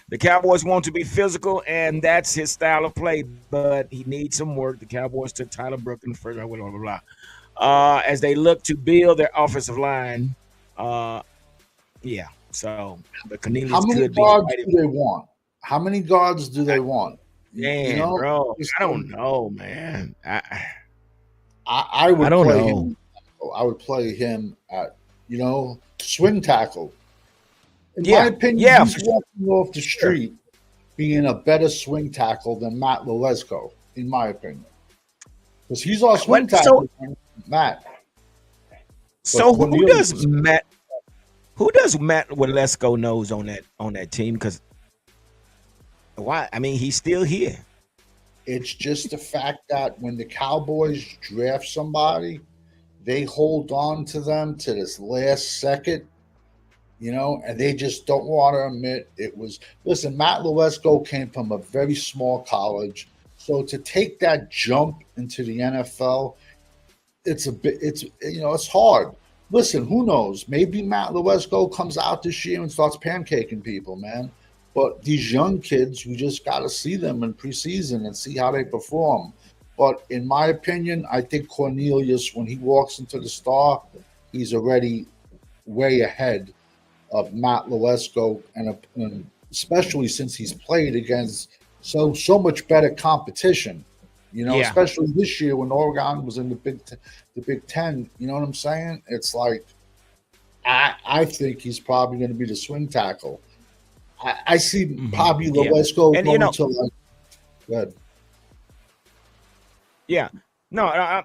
The Cowboys want to be physical, and that's his style of play, but he needs some work. The Cowboys took Tyler Brooklyn first, blah, blah, blah, blah. As they look to build their offensive line. Yeah, so but How Cornelius many could be guards right. do they want? How many guards do they want? Man, bro, I don't know, man. I I would don't play know. him. I would play him at swing tackle. In my Yeah, opinion, yeah, he's walking off the sure. street being a better swing tackle than Matt Lewesko, in my opinion, because he's our swing What? So, tackle, Matt. so Cornelius, who does Matt Walesko knows on that team? Because why? I mean, he's still here. it's just the fact that when the Cowboys draft somebody, they hold on to them to this last second, and they just don't want to admit it was. Listen, Matt Lewesko came from a very small college, so to take that jump into the NFL, it's hard. Listen, who knows? Maybe Matt Lewesko comes out this year and starts pancaking people, man. But these young kids, we just got to see them in preseason and see how they perform. But in my opinion, I think Cornelius, when he walks into the Star, he's already way ahead of Matt Lewesko, and especially since he's played against so much better competition. Yeah, Especially this year when Oregon was in the Big Ten. You know what I'm saying? It's like I think he's probably going to be the swing tackle. I see probably yeah, Lewesko and going to good. yeah. No, I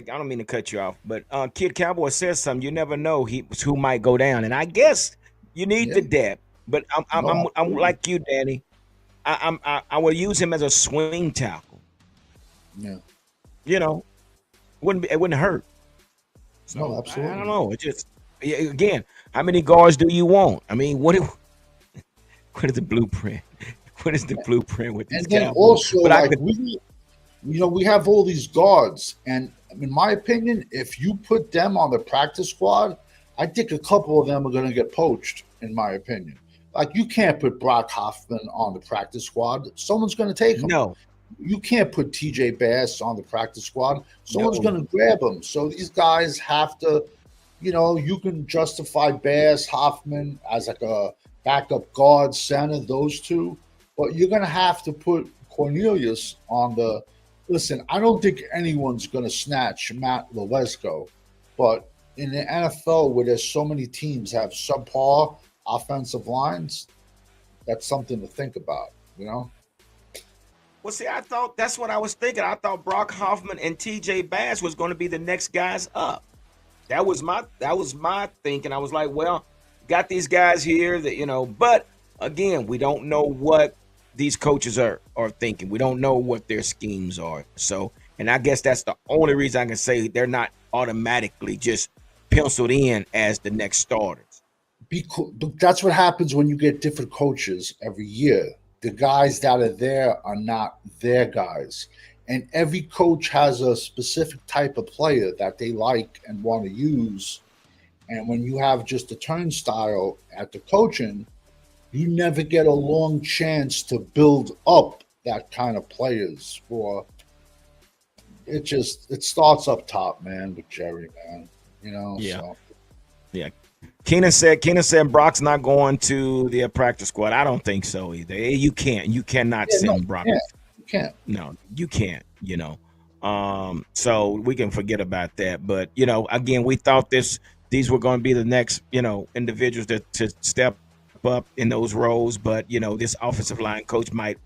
don't mean to cut you off, but Kid Cowboy says something. You never know who might go down, and I guess you need Yeah, the depth. But I'm no, absolutely. like you, Danny. I will use him as a swing tackle. Yeah, It wouldn't hurt. no, So I don't absolutely. know. It just again, how many guards do you want? I mean, what is the blueprint? What is the blueprint with these And then Cowboys? also, But I like could, we have all these guards, and in my opinion, if you put them on the practice squad, I think a couple of them are going to get poached. In my opinion, like you can't put Brock Hoffman on the practice squad; someone's going to take him. no, You can't put TJ Bass on the practice squad; someone's no, going to grab him. So these guys have to, you can justify Bass, Hoffman as like a backup guard center, those two, but you're going to have to put Cornelius on the. Listen, I don't think anyone's going to snatch Matt Lewesko, but in the NFL where there's so many teams have subpar offensive lines, that's something to think about. Well, see, I thought that's what I was thinking. I thought Brock Hoffman and TJ Bass was going to be the next guys up. That was my thinking. I was like, well, got these guys here but again, we don't know what these coaches are thinking. We don't know what their schemes are. So, and I guess that's the only reason I can say they're not automatically just penciled in as the next starters. But that's what happens when you get different coaches every year. The guys that are there are not their guys. And every coach has a specific type of player that they like and want to use. And when you have just a turnstile at the coaching, you never get a long chance to build up that kind of players. It starts up top, man, with Jerry, man. You know, Yeah, so yeah. Keenan said Brock's not going to the practice squad. I don't think so either. You cannot yeah, no, send Brock. you can't. No, you can't. So we can forget about that. But again, we thought these were going to be the next individuals to step up in those roles. But this offensive line coach might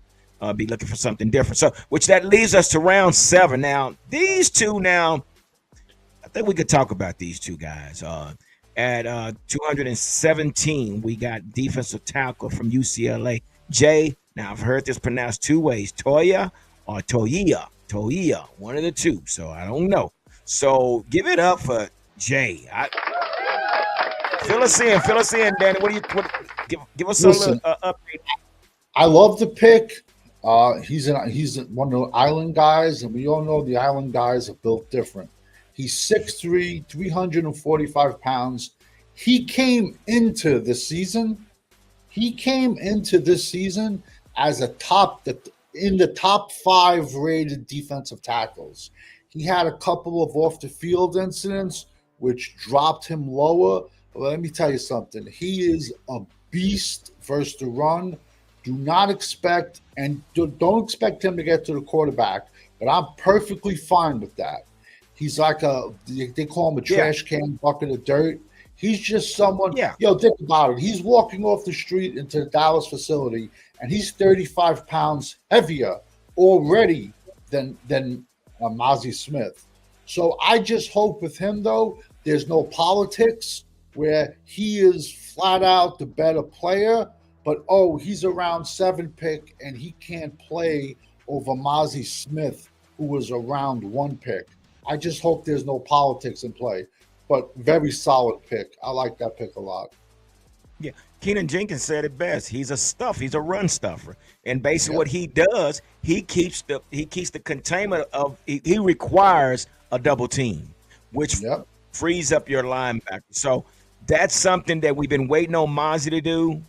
be looking for something different. So which that leaves us to round 7. Now these two I think we could talk about these two guys. At 217, we got defensive tackle from UCLA, Jay. Now I've heard this pronounced two ways: Toya or Toia, one of the two. So I don't know. So give it up for Jay. Fill us in, Danny. Give us a Listen, little update. I love the pick. He's one of the island guys, and we all know the island guys are built different. He's 6'3", 345 pounds. He came into the season. As in the top 5 rated defensive tackles. He had a couple of off the field incidents which dropped him lower. But let me tell you something. He is a beast versus the run. Do not expect and don't expect him to get to the quarterback, but I'm perfectly fine with that. He's like they call him a trash can bucket of dirt. He's just someone. Yeah. Think about it. He's walking off the street into the Dallas facility, and he's 35 pounds heavier already than Mozzie Smith. So I just hope with him, though, there's no politics where he is flat out the better player, but he's a round 7 pick and he can't play over Mozzie Smith, who was a round 1 pick. I just hope there's no politics in play, but very solid pick. I like that pick a lot. Yeah, Keenan Jenkins said it best. He's a run stuffer, and basically what he does, he keeps the containment of. He requires a double team, which frees up your linebacker. So that's something that we've been waiting on Mozzie to do.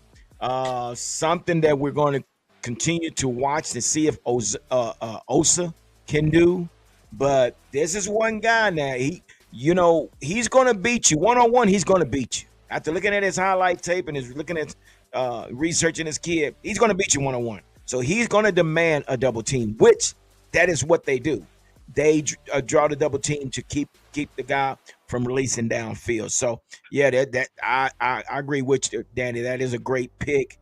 Something that we're going to continue to watch to see if Osa can do. But this is one guy now. He's going to beat you one-on-one. He's going to beat you. After looking at his highlight tape and looking at researching his kid, he's going to beat you one-on-one. So he's going to demand a double team, which that is what they do. They draw the double team to keep the guy from releasing downfield. So yeah, that I agree with you, Danny. That is a great pick.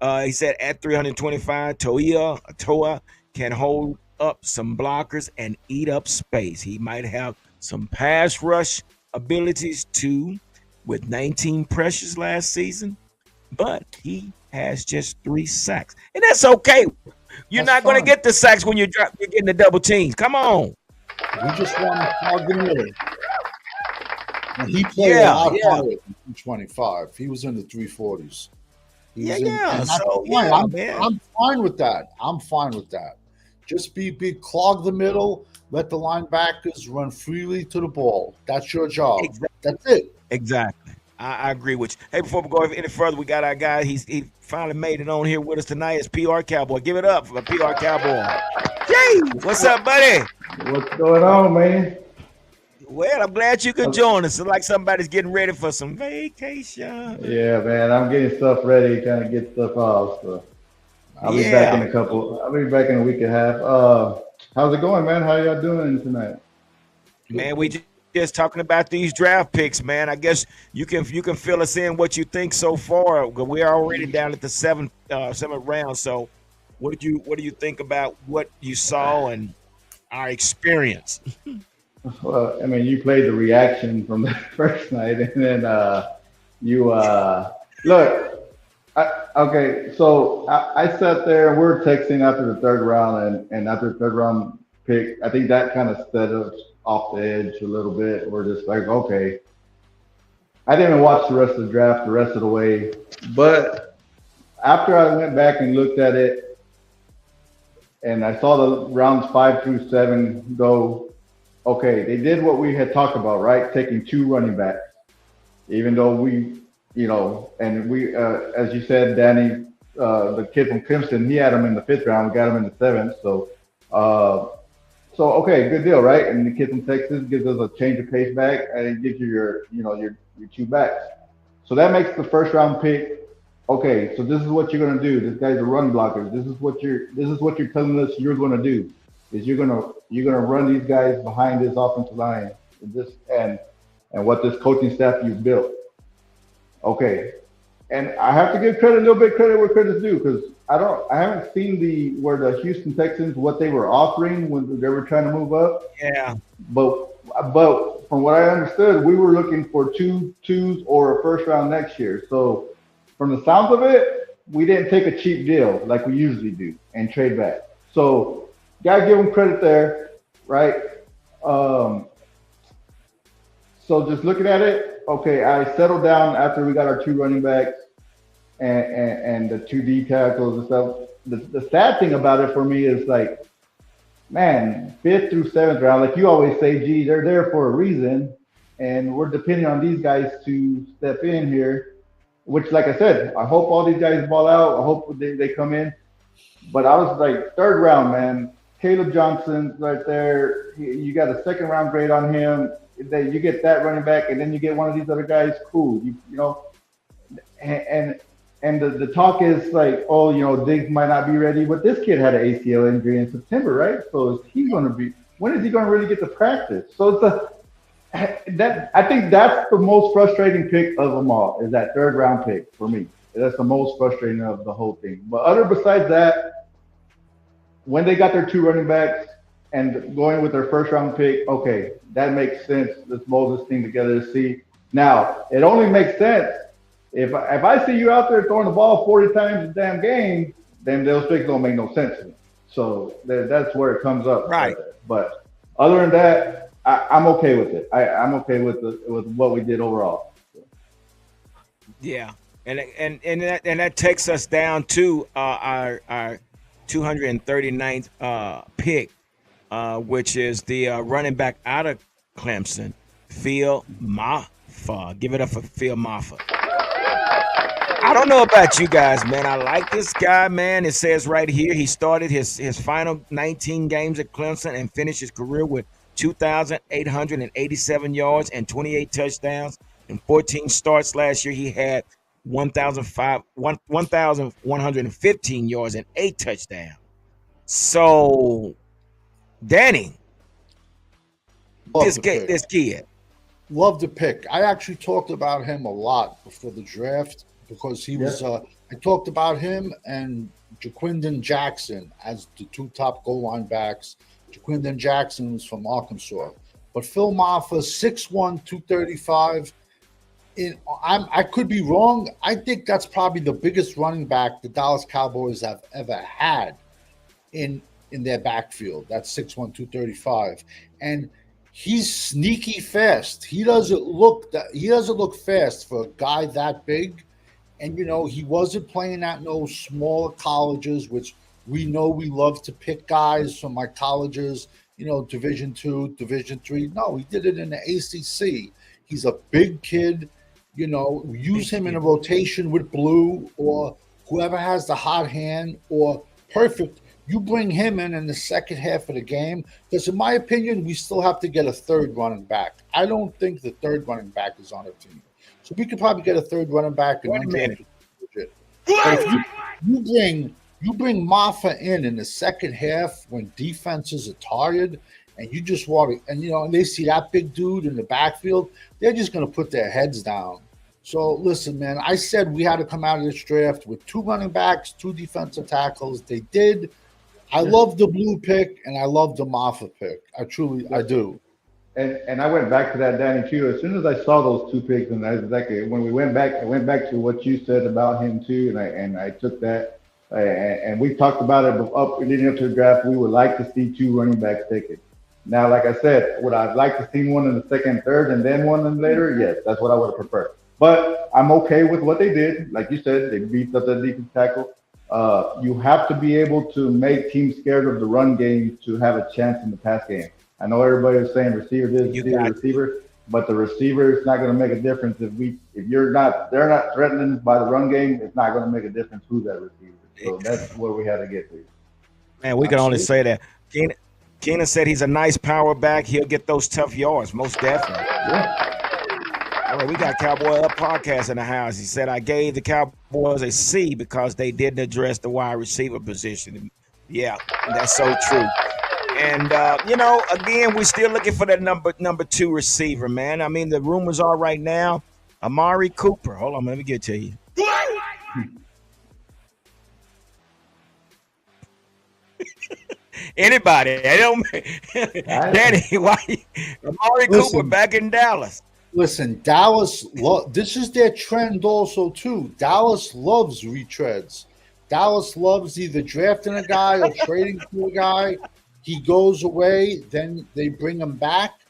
He said at 325, Toa can hold up some blockers and eat up space. He might have some pass rush abilities too, with 19 pressures last season, but he has just 3 sacks, and that's okay. You're not going to get the sacks when you're getting the double teams. Come on. We just want to plug the middle. And he played a lot higher than 225. He was in the 340s. I'm fine with that. Just be clog the middle, let the linebackers run freely to the ball. That's your job. Exactly. That's it. Exactly. I agree with you. Hey, before we go any further, we got our guy. He finally made it on here with us tonight. It's PR Cowboy. Give it up for PR Cowboy. Yay! What's up, buddy? What's going on, man? Well, I'm glad you could join us. It's like somebody's getting ready for some vacation. Yeah, man. I'm getting stuff ready, trying to get stuff off. So I'll be back in I'll be back in a week and a half. How's it going, man? How y'all doing tonight? Man, we just talking about these draft picks, man. I guess you can fill us in what you think so far. We're already down at the seventh round. So what do you think about what you saw and our experience? Well, I mean, you played the reaction from the first night, and then look. Okay, so I sat there and we were texting after the 3rd round, and after the 3rd round pick, I think that kind of set us off the edge a little bit. We're just like, okay. I didn't even watch the rest of the draft the rest of the way, but after I went back and looked at it, and I saw the rounds 5 through 7 go, okay, they did what we had talked about, right? Taking 2 running backs, even though we. And we, as you said, Danny, the kid from Clemson, he had him in the 5th round. We got him in the 7th. So okay, good deal, right? And the kid from Texas gives us a change of pace back, and it gives you your two backs. So that makes the first round pick. Okay, so this is what you're gonna do. This guy's a run blocker. This is what you're telling us you're gonna do. Is you're gonna run these guys behind this offensive line. This and what this coaching staff you've built. Okay, and I have to give credit a little bit credit where credit's due because I haven't seen the where the Houston Texans what they were offering when they were trying to move up, Yeah. but from what I understood, we were looking for two twos or a first round next year. So from the sounds of it, we didn't take a cheap deal like we usually do and trade back. So gotta give them credit there, right? Um, so just looking at it, okay, I settled down after we got our two running backs and the two D tackles and stuff. The sad thing about it for me is like, man, fifth through seventh round, like you always say, gee, they're there for a reason, and we're depending on these guys to step in here. Which, like I said, I hope all these guys ball out. I hope they come in. But I was like third round, man. Caleb Johnson right there. You got a second round grade on him. You get that running back, and then you get one of these other guys. Cool, and the talk is like, oh, Diggs might not be ready, but this kid had an ACL injury in September, right? So is he going to be? When is he going to really get to practice? So that I think that's the most frustrating pick of them all is that third round pick for me. That's the most frustrating of the whole thing. But other besides that, when they got their two running backs and going with their first round pick, okay, that makes sense. Let's mold this thing together to see. Now, it only makes sense if I see you out there throwing the ball 40 times a damn game, then those picks don't make no sense to me. So that's where it comes up. Right. But other than that, I'm okay with it. I'm okay with what we did overall. Yeah. And that takes us down to our 239th pick, which is the running back out of Clemson, Phil Maffa. Give it up for Phil Maffa. I don't know about you guys, man. I like this guy, man. It says right here he started his final 19 games at Clemson and finished his career with 2,887 yards and 28 touchdowns. In 14 starts last year, he had 1,115 yards and 8 touchdowns. So, Danny, this kid. Love the pick. I actually talked about him a lot before the draft because he was. I talked about him and Jaquindon Jackson as the two top goal line backs. Jaquindon Jackson was from Arkansas, but Phil Maffa, 6'1", 235. I could be wrong. I think that's probably the biggest running back the Dallas Cowboys have ever had in their backfield. That's 6'1", 235, and he's sneaky fast. He doesn't look fast for a guy that big. And, he wasn't playing at no smaller colleges, which we know we love to pick guys from like colleges, Division II, Division III. No, he did it in the ACC. He's a big kid. Use him in a rotation with Blue or whoever has the hot hand or perfect. You bring him in the second half of the game because, in my opinion, we still have to get a third running back. I don't think the third running back is on our team. So we could probably get a third running back. Wait a minute. But if you bring Maffa in the second half when defenses are tired and you just want to, and they see that big dude in the backfield, they're just going to put their heads down. So listen, man, I said we had to come out of this draft with two running backs, two defensive tackles. They did. I love the Blue pick and I love the Maffa pick. I do. And I went back to that, Danny, too. As soon as I saw those two picks, and when we went back, I went back to what you said about him too, and I took that, and we talked about it leading up to the draft. We would like to see two running backs taken. Now, like I said, would I like to see one in the second, third, and then one in later? Yes, that's what I would have preferred. But I'm okay with what they did. Like you said, they beefed up that defensive tackle. You have to be able to make teams scared of the run game to have a chance in the pass game. I know everybody was saying receiver receiver, but the receiver is not going to make a difference if they're not threatening by the run game. It's not going to make a difference who's that receiver. So that's where we had to get to. Man, we can only say that. Keenan said he's a nice power back. He'll get those tough yards, most definitely. Yeah. All right, we got Cowboy Up Podcast in the house. He said, I gave the Cowboys a C because they didn't address the wide receiver position. Yeah, that's so true. And, again, we're still looking for that number 2 receiver, man. I mean, the rumors are right now, Amari Cooper. Hold on, let me get it to you. Anybody. I don't, Danny, why? Amari Cooper Listen. back in Dallas. Listen, Dallas. This is their trend also too. Dallas loves retreads. Dallas loves either drafting a guy or trading for a guy. He goes away, then they bring him back.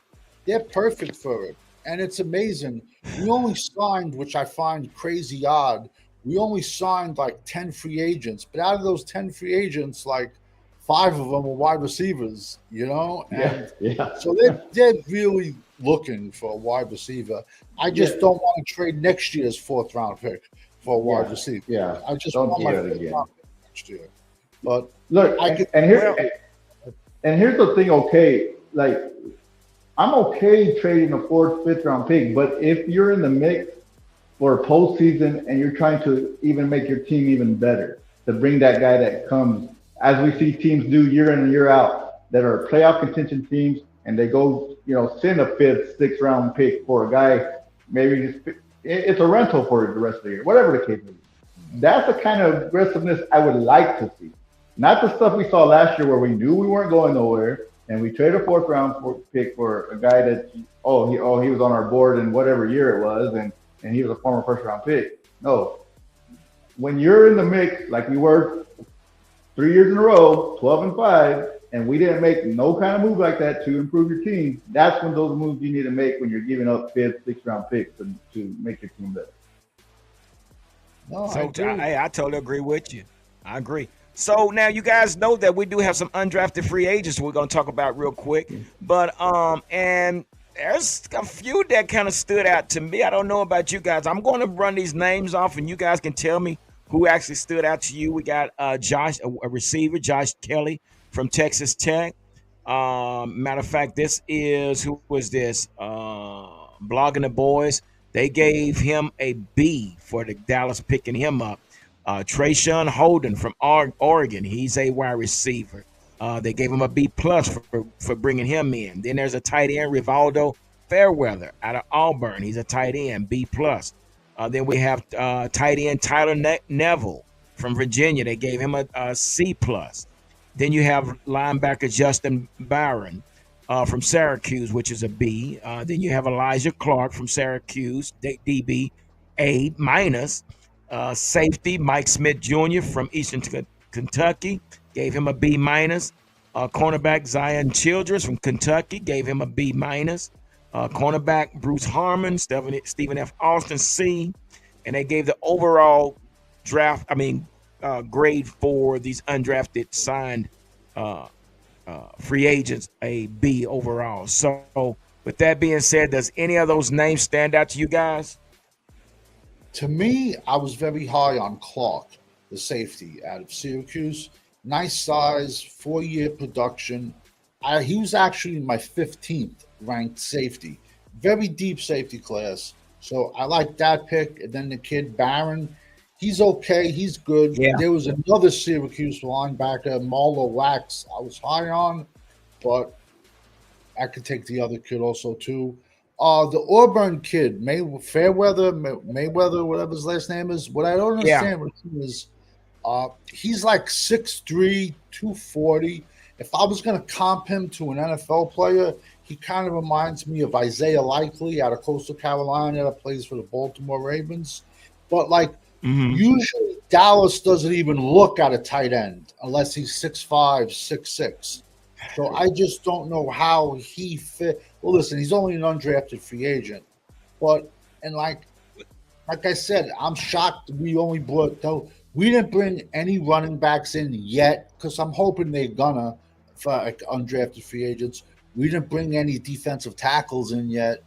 They're perfect for it, and it's amazing. We only signed, which I find crazy odd. We only signed like 10 free agents, but out of those 10 free agents, like 5 of them are wide receivers. And Yeah. so they're really looking for a wide receiver. I just don't want to trade next year's 4th round pick for a wide receiver. Yeah. I just Don't want do my that 4th again. round pick next year. But Look, I could, and here's the thing. Okay, like I'm okay trading a 4th, 5th round pick, but if you're in the mix for a postseason and you're trying to even make your team even better, to bring that guy that comes, as we see teams do year in and year out, that are playoff contention teams, and they go, send a 5th, 6th round pick for a guy, maybe it's a rental for the rest of the year, whatever the case is. That's the kind of aggressiveness I would like to see. Not the stuff we saw last year where we knew we weren't going nowhere, and we traded a 4th round pick for a guy that he was on our board in whatever year it was, and he was a former 1st round pick. No, when you're in the mix like we were 3 years in a row, 12-5, and we didn't make no kind of move like that to improve your team, that's when those moves you need to make when you're giving up 5th, 6th round picks to make your team better. no, So I totally agree with you. I agree. So now you guys know that we do have some undrafted free agents we're gonna talk about real quick. But and there's a few that kind of stood out to me. I don't know about you guys. I'm going to run these names off, and you guys can tell me who actually stood out to you. We got Josh, a receiver, Josh Kelly from Texas Tech. Matter of fact, this is who was this? Blogging the Boys. They gave him a B for the Dallas picking him up. Trayshawn Holden from Oregon. He's a wide receiver. They gave him a B plus for bringing him in. Then there's a tight end, Rivaldo Fairweather out of Auburn. He's a tight end, B plus. Then we have tight end Tyler Neville from Virginia. They gave him a C plus. Then you have linebacker Justin Barron from Syracuse, which is a B. Then you have Elijah Clark from Syracuse, DB, A minus. Safety Mike Smith Jr. from Eastern Kentucky gave him a B minus. Cornerback Zion Childress from Kentucky gave him a B minus. Cornerback Bruce Harmon, Stephen F. Austin C. And they gave the overall grade for these undrafted signed free agents a B overall. So with that being said, does any of those names stand out to you guys? To me, I was very high on Clark, the safety out of Syracuse. Nice size, 4-year production. He was actually my 15th ranked safety. Very deep safety class. So I like that pick. And then the kid Barron, he's okay. He's good. Yeah. There was another Syracuse linebacker, Marlo Wax, I was high on, but I could take the other kid also too. The Auburn kid, Mayweather, whatever his last name is. What I don't understand with him is he's like 6'3", 240. If I was going to comp him to an NFL player, he kind of reminds me of Isaiah Likely out of Coastal Carolina that plays for the Baltimore Ravens. But usually Dallas doesn't even look at a tight end unless he's 6'5", 6'6". So I just don't know how he fit. Well, listen, he's only an undrafted free agent, but like I said, I'm shocked we didn't bring any running backs in yet because I'm hoping they're gonna for like undrafted free agents. We didn't bring any defensive tackles in yet.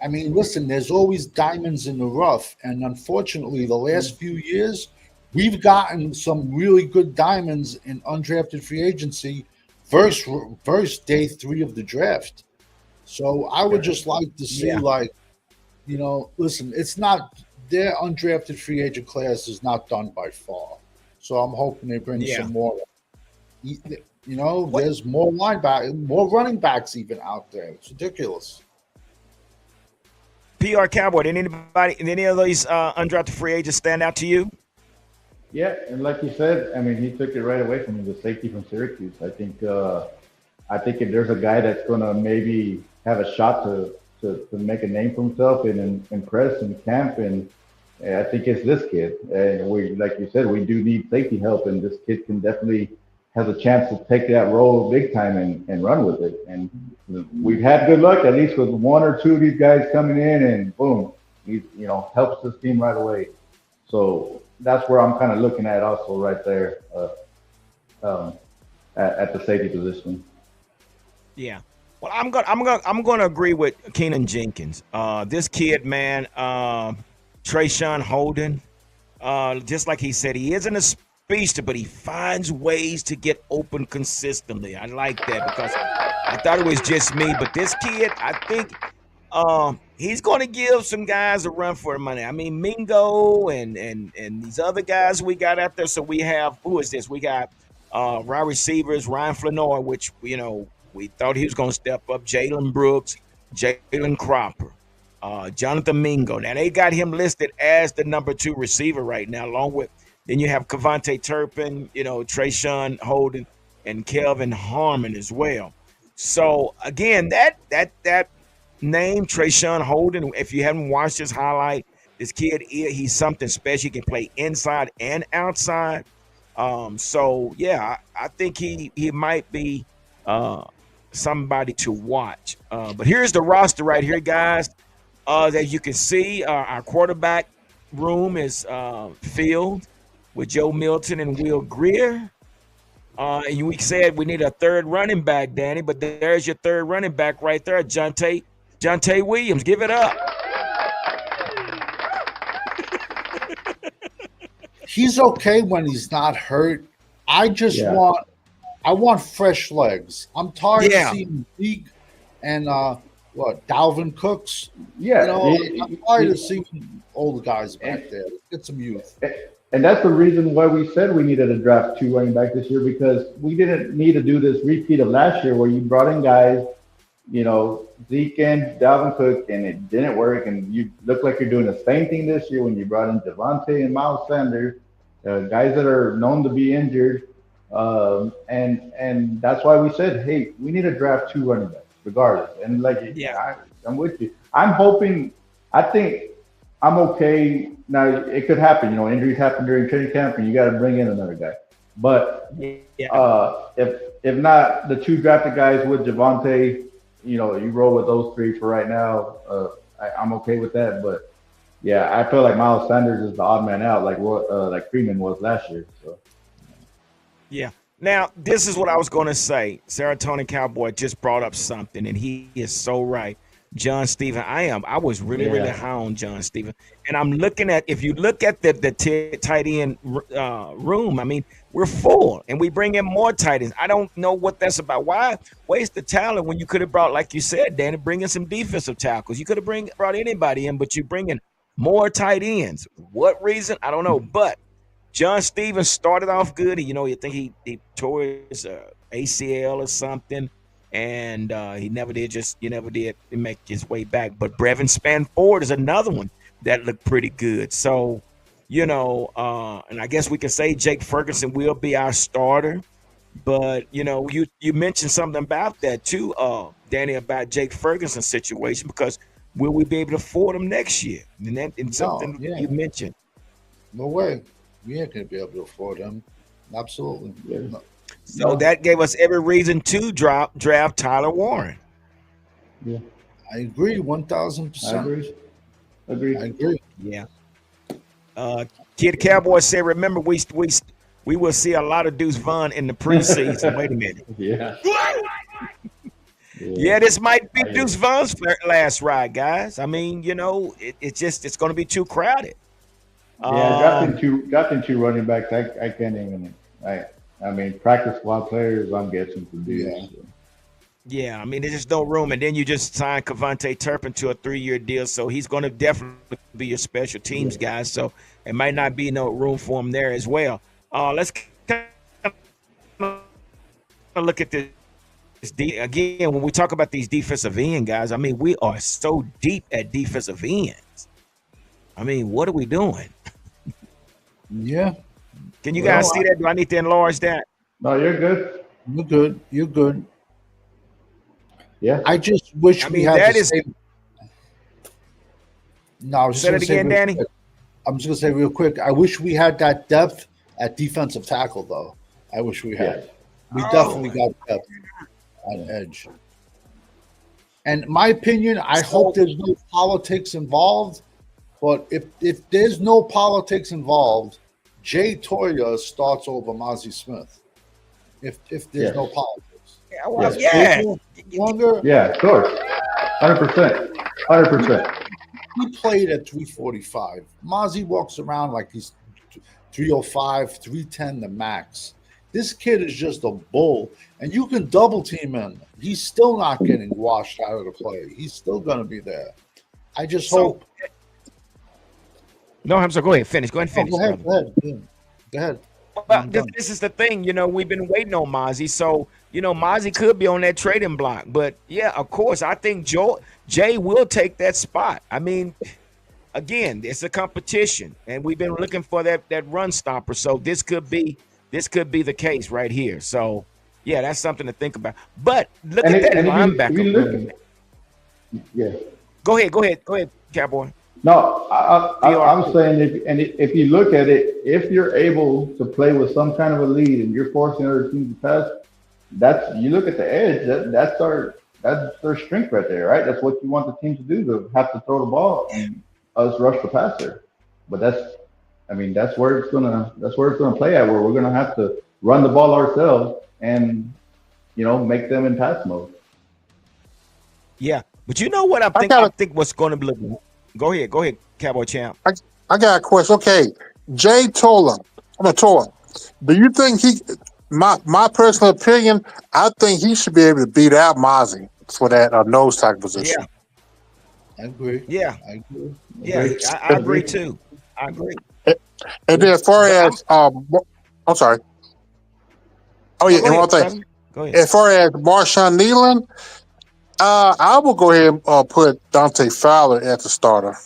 I mean, listen, there's always diamonds in the rough, and unfortunately, the last few years we've gotten some really good diamonds in undrafted free agency versus day 3 of the draft. So I would just like to see, Yeah. like, listen, it's not their undrafted free agent class is not done by far. So I'm hoping they bring Yeah. some more. You What there's more more running backs even out there. It's ridiculous. PR Cowboy? Did any of these undrafted free agents stand out to you? Yeah, and like you said, I mean, he took it right away from me, the safety from Syracuse. I think if there's a guy that's going to maybe have a shot to make a name for himself and impress in camp, and I think it's this kid. And we, like you said, we do need safety help, and this kid can definitely has a chance to take that role big time and run with it. And we've had good luck, at least with one or two of these guys coming in, and boom, he helps this team right away. So that's where I'm kind of looking at also right there um, at the safety position. Yeah. Well, I'm gonna agree with Keenan Jenkins. This kid, man, Trayshawn Holden. Just like he said, he isn't a speedster, but he finds ways to get open consistently. I like that because I thought it was just me, but this kid, I think, he's going to give some guys a run for their money. I mean, Mingo and these other guys we got out there. So we have, who is this? We got wide receivers, Ryan Flanoy, which we thought he was going to step up. Jalen Brooks, Jalen Cropper, Jonathan Mingo. Now they got him listed as the number 2 receiver right now, along with then you have Cavante Turpin, Trayshawn Holden, and Kelvin Harmon as well. So again, that name Trayshawn Holden. If you haven't watched his highlight, this kid he's something special. He can play inside and outside. So yeah, I think he might be somebody to watch. But here's the roster right here, guys. As you can see, our quarterback room is filled with Joe Milton and Will Greer. And we said we need a third running back, Danny, but there's your third running back right there, Jonte Williams. Give it up. He's okay when he's not hurt. I just Yeah. want fresh legs. I'm tired Yeah. of seeing Zeke and Dalvin Cooks. Yeah, I'm tired of seeing old guys back there. Let's get some youth. and that's the reason why we said we needed to draft 2 running back this year, because we didn't need to do this repeat of last year where you brought in guys, Zeke and Dalvin Cook, and it didn't work, and you look like you're doing the same thing this year when you brought in Devontae and Miles Sanders, guys that are known to be injured, and that's why we said, hey, we need to draft 2 running backs regardless. And like, Yeah. I'm with you. I'm hoping. I think I'm okay. Now it could happen. Injuries happen during training camp, and you got to bring in another guy. But Yeah. if not the 2 drafted guys with Javante, you roll with those 3 for right now. I'm okay with that. But yeah, I feel like Miles Sanders is the odd man out, like Freeman was last year. So Yeah. Now, this is what I was going to say. Serotonin Cowboy just brought up something, and he is so right. John Steven, I was really high on John Steven. And I'm looking at, if you look at the tight end room, I mean, we're full, and we bring in more tight ends. I don't know what that's about. Why waste the talent when you could have brought, like you said, Danny, bring in some defensive tackles? You could have brought anybody in, but you bring in more tight ends. What reason? I don't know. But John Stevens started off good. You think he tore his ACL or something, and he never did make his way back. But Brevin Spanford is another one that looked pretty good. So, and I guess we can say Jake Ferguson will be our starter. But you mentioned something about that too, Danny, about Jake Ferguson's situation, because will we be able to afford him next year? And something you mentioned. No way. We ain't gonna be able to afford him. Absolutely. No. So that gave us every reason to draft Tyler Warren. yeah, I agree I 1,000%. agree. I agree. Yeah. Kid Cowboy said, remember, we will see a lot of Deuce Vaughn in the preseason. Wait a minute. Yeah. Yeah, this might be I- Deuce Vaughn's last ride, guys. I mean, it's going to be too crowded. Yeah, drafting two running backs. I can't even. I I mean, practice squad players, I'm guessing to do. Yeah. So. Yeah, I mean, there's just no room. And then you just signed Cavante Turpin to a 3-year deal, so he's going to definitely be your special teams guy. So it might not be no room for him there as well. Let's kind of look at this. Again, when we talk about these defensive end guys, I mean, we are so deep at defensive ends. I mean, what are we doing? Yeah. Can you guys see that? Do I need to enlarge that? No, you're good. You're good. You're good. Yeah. I just wish we had that the is. same. No, I was just Say gonna that say again, real Danny. quick. I'm just gonna say real quick. I wish we had that depth at defensive tackle, though. I wish we had. We definitely got depth on edge. And my opinion, I hope there's no politics involved. But if there's no politics involved, Jay Toya starts over Mozzie Smith. If there's no politics. Yeah, of course. 100%. 100%. He played at 345. Mozzie walks around like he's 305, 310 the max. This kid is just a bull, and you can double team him. He's still not getting washed out of the play. He's still going to be there. I just hope. No, Hamza, go ahead. Finish. Go ahead and finish. Go ahead. Yeah. Go ahead. Well, this is the thing. We've been waiting on Mozzie. So, Mozzie could be on that trading block. But, yeah, of course, I think Jay will take that spot. I mean, again, it's a competition, and we've been looking for that run stopper. So this could be the case right here. So, yeah, that's something to think about. But look at that linebacker. Yeah. Go ahead, Cowboy. No, I'm saying if you look at it, if you're able to play with some kind of a lead and you're forcing other teams to pass, you look at the edge. That's their strength right there, right? That's what you want the team to do, to have to throw the ball and us rush the passer. But that's where it's gonna play at, where we're gonna have to run the ball ourselves and make them in pass mode. Yeah, but you know what I think what's going to be looking. Go ahead, Cowboy Champ. I got a question. Okay, Jay Tola. Do you think my personal opinion, I think he should be able to beat out Mozzie for that nose tackle position. Yeah. I agree. Yeah. I agree. Yeah, I agree too. I agree. And then as far as I'm sorry. Oh yeah, and one thing. Go ahead. As far as Marshawn Nealon, I will go ahead and put Dante Fowler as the starter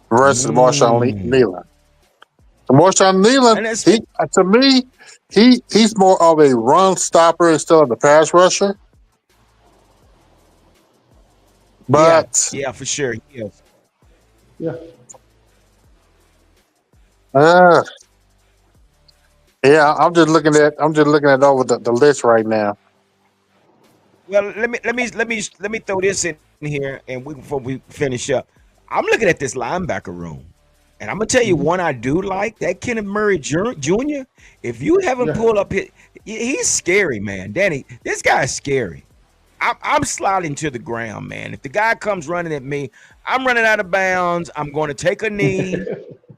versus Marshawn Nealon. Marshawn Nealon, to me, he's more of a run stopper instead of the pass rusher. But yeah, for sure, he is. Yeah. Yeah, I'm just looking at over the list right now. Well, let me throw this in here, and before we finish up, I'm looking at this linebacker room, and I'm gonna tell you one I do like, that Kenneth Murray Jr. If you haven't pulled up he's scary, man. Danny, this guy's scary. I'm sliding to the ground, man. If the guy comes running at me, I'm running out of bounds. I'm going to take a knee.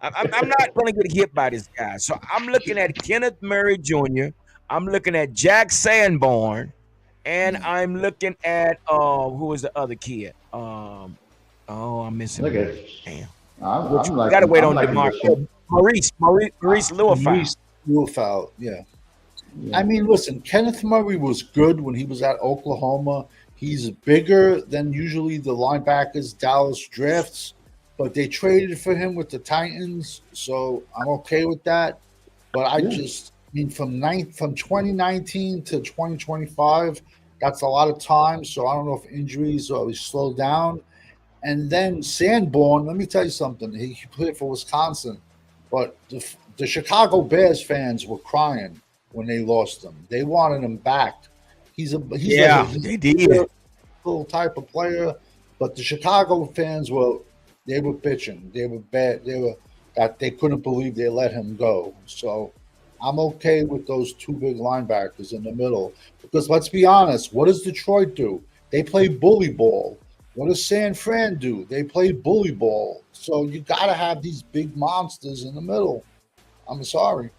I'm not going to get hit by this guy. So I'm looking at Kenneth Murray Jr. I'm looking at Jack Sanborn. And I'm looking at who is the other kid? I'm missing. Look at damn. Got to wait on DeMar. Maurice Lewfow. Yeah. I mean, listen, Kenneth Murray was good when he was at Oklahoma. He's bigger than usually the linebackers Dallas drafts, but they traded for him with the Titans, so I'm okay with that. But I mean, from 2019 to 2025, that's a lot of time. So I don't know if injuries or he slowed down. And then Sanborn, let me tell you something. He played for Wisconsin, but the Chicago Bears fans were crying when they lost him. They wanted him back. He's they did. Full type of player, but the Chicago fans were bitching. They were bad. They couldn't believe they let him go. So I'm okay with those two big linebackers in the middle, because let's be honest, what does Detroit do? They play bully ball. What does San Fran do? They play bully ball. So you got to have these big monsters in the middle. I'm sorry.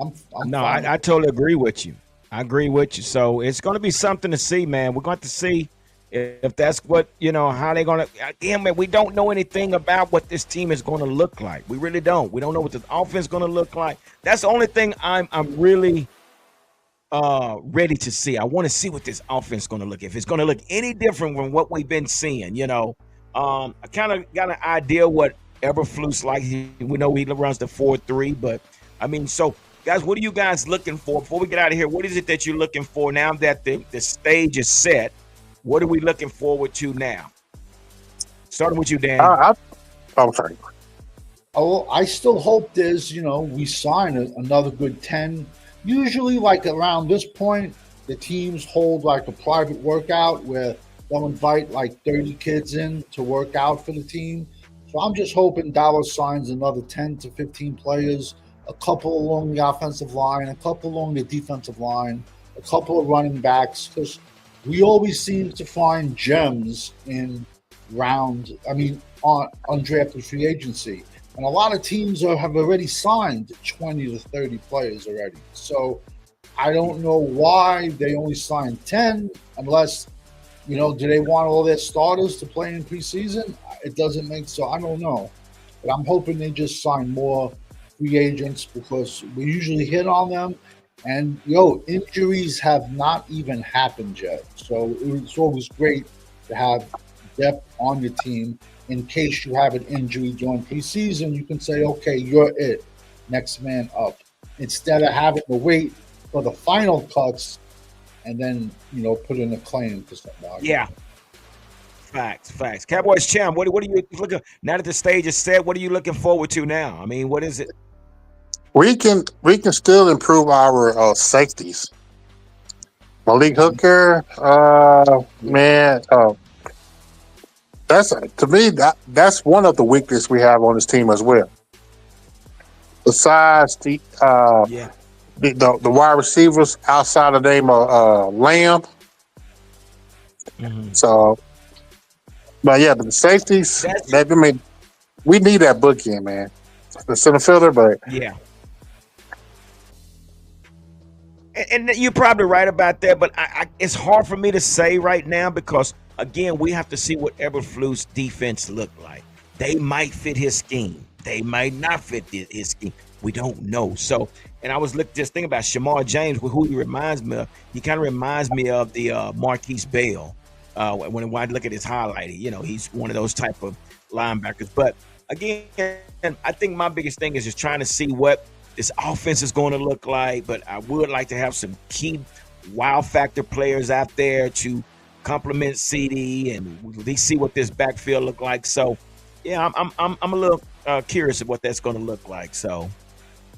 I'm No, fine. I totally agree with you. I agree with you. So it's going to be something to see, man. We're going to see if that's what, how they're going to. Again, man, we don't know anything about what this team is going to look like. We really don't. We don't know what the offense is going to look like. That's the only thing I'm really ready to see. I want to see what this offense is going to look. If it's going to look any different from what we've been seeing, I kind of got an idea what Eberflus like. We know he runs the 4-3, but I mean, so guys, what are you guys looking for before we get out of here? What is it that you're looking for now that the stage is set? What are we looking forward to now? Starting with you, Danny. I'm sorry. Oh, I still hope we sign another good 10. Usually, like around this point, the teams hold like a private workout where they'll invite like 30 kids in to work out for the team. So I'm just hoping Dallas signs another 10 to 15 players, a couple along the offensive line, a couple along the defensive line, a couple of running backs, because we always seem to find gems on undrafted free agency. And a lot of teams have already signed 20 to 30 players already. So I don't know why they only signed 10 unless, do they want all their starters to play in preseason? It doesn't make so. I don't know. But I'm hoping they just sign more free agents because we usually hit on them. And, injuries have not even happened yet. So it's always great to have depth on your team. In case you have an injury during preseason, you can say, okay, you're it. Next man up. Instead of having to wait for the final cuts and then, put in a claim for somebody. Yeah. Facts. Cowboys champ, what are you looking now that the stage is set? What are you looking forward to now? I mean, what is it? We can still improve our safeties. Malik Hooker, man, that's to me that's one of the weaknesses we have on this team as well. Besides the wide receivers outside of the name of Lamb. Mm-hmm. So, but yeah, the safeties. We need that bookend, man. The center fielder, but yeah. And you're probably right about that, but it's hard for me to say right now because again, we have to see what Eberflus' defense look like. They might fit his scheme. They might not fit his scheme. We don't know. So, and I was just thinking about Shamar James, who he reminds me of. He kind of reminds me of the Marquise Bell. When I look at his highlight, he's one of those type of linebackers. But again, I think my biggest thing is just trying to see what this offense is going to look like. But I would like to have some key wow factor players out there to complement CD and we see what this backfield look like. So yeah, I'm a little curious of what that's going to look like. So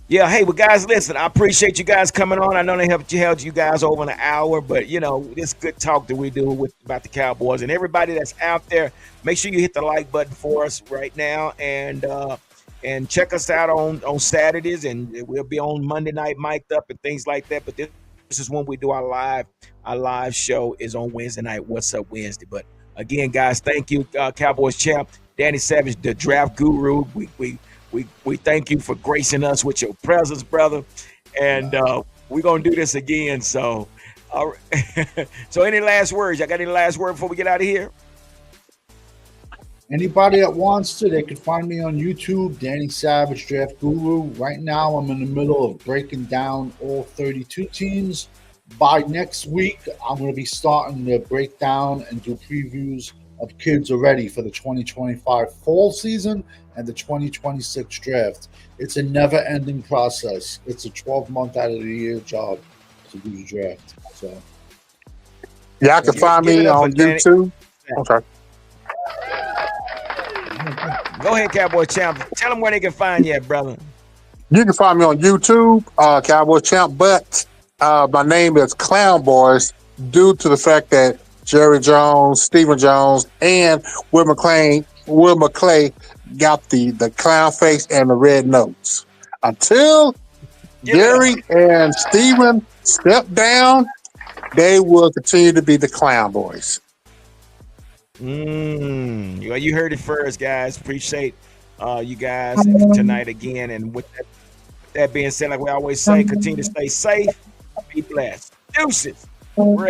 yeah, hey, well guys, listen, I appreciate you guys coming on. I know they held you guys over an hour, but this good talk that we do about the Cowboys and everybody that's out there. Make sure you hit the like button for us right now and check us out on Saturdays, and we'll be on Monday night mic'd up and things like that. But this is when we do our live show is on Wednesday night. What's Up Wednesday? But again, guys, thank you, Cowboys champ Danny Savage, the draft guru. We thank you for gracing us with your presence, brother. And we're gonna do this again. So, so any last words? Y'all got any last word before we get out of here? Anybody that wants to, they can find me on YouTube, Danny Savage, Draft Guru. Right now, I'm in the middle of breaking down all 32 teams. By next week, I'm going to be starting to break down and do previews of kids already for the 2025 fall season and the 2026 draft. It's a never-ending process. It's a 12-month out of the year job to do the draft. So, y'all can find me on YouTube. Okay. Go ahead, Cowboy Champ. Tell them where they can find you, brother. You can find me on YouTube, Cowboy Champ, but my name is Clown Boys due to the fact that Jerry Jones, Stephen Jones, and Will McClay got the clown face and the red nose. Until Jerry and Stephen step down, they will continue to be the Clown Boys. Well, you heard it first, guys. Appreciate you guys tonight again. And with that, That being said, like we always say, continue to stay safe, be blessed. Deuces. We're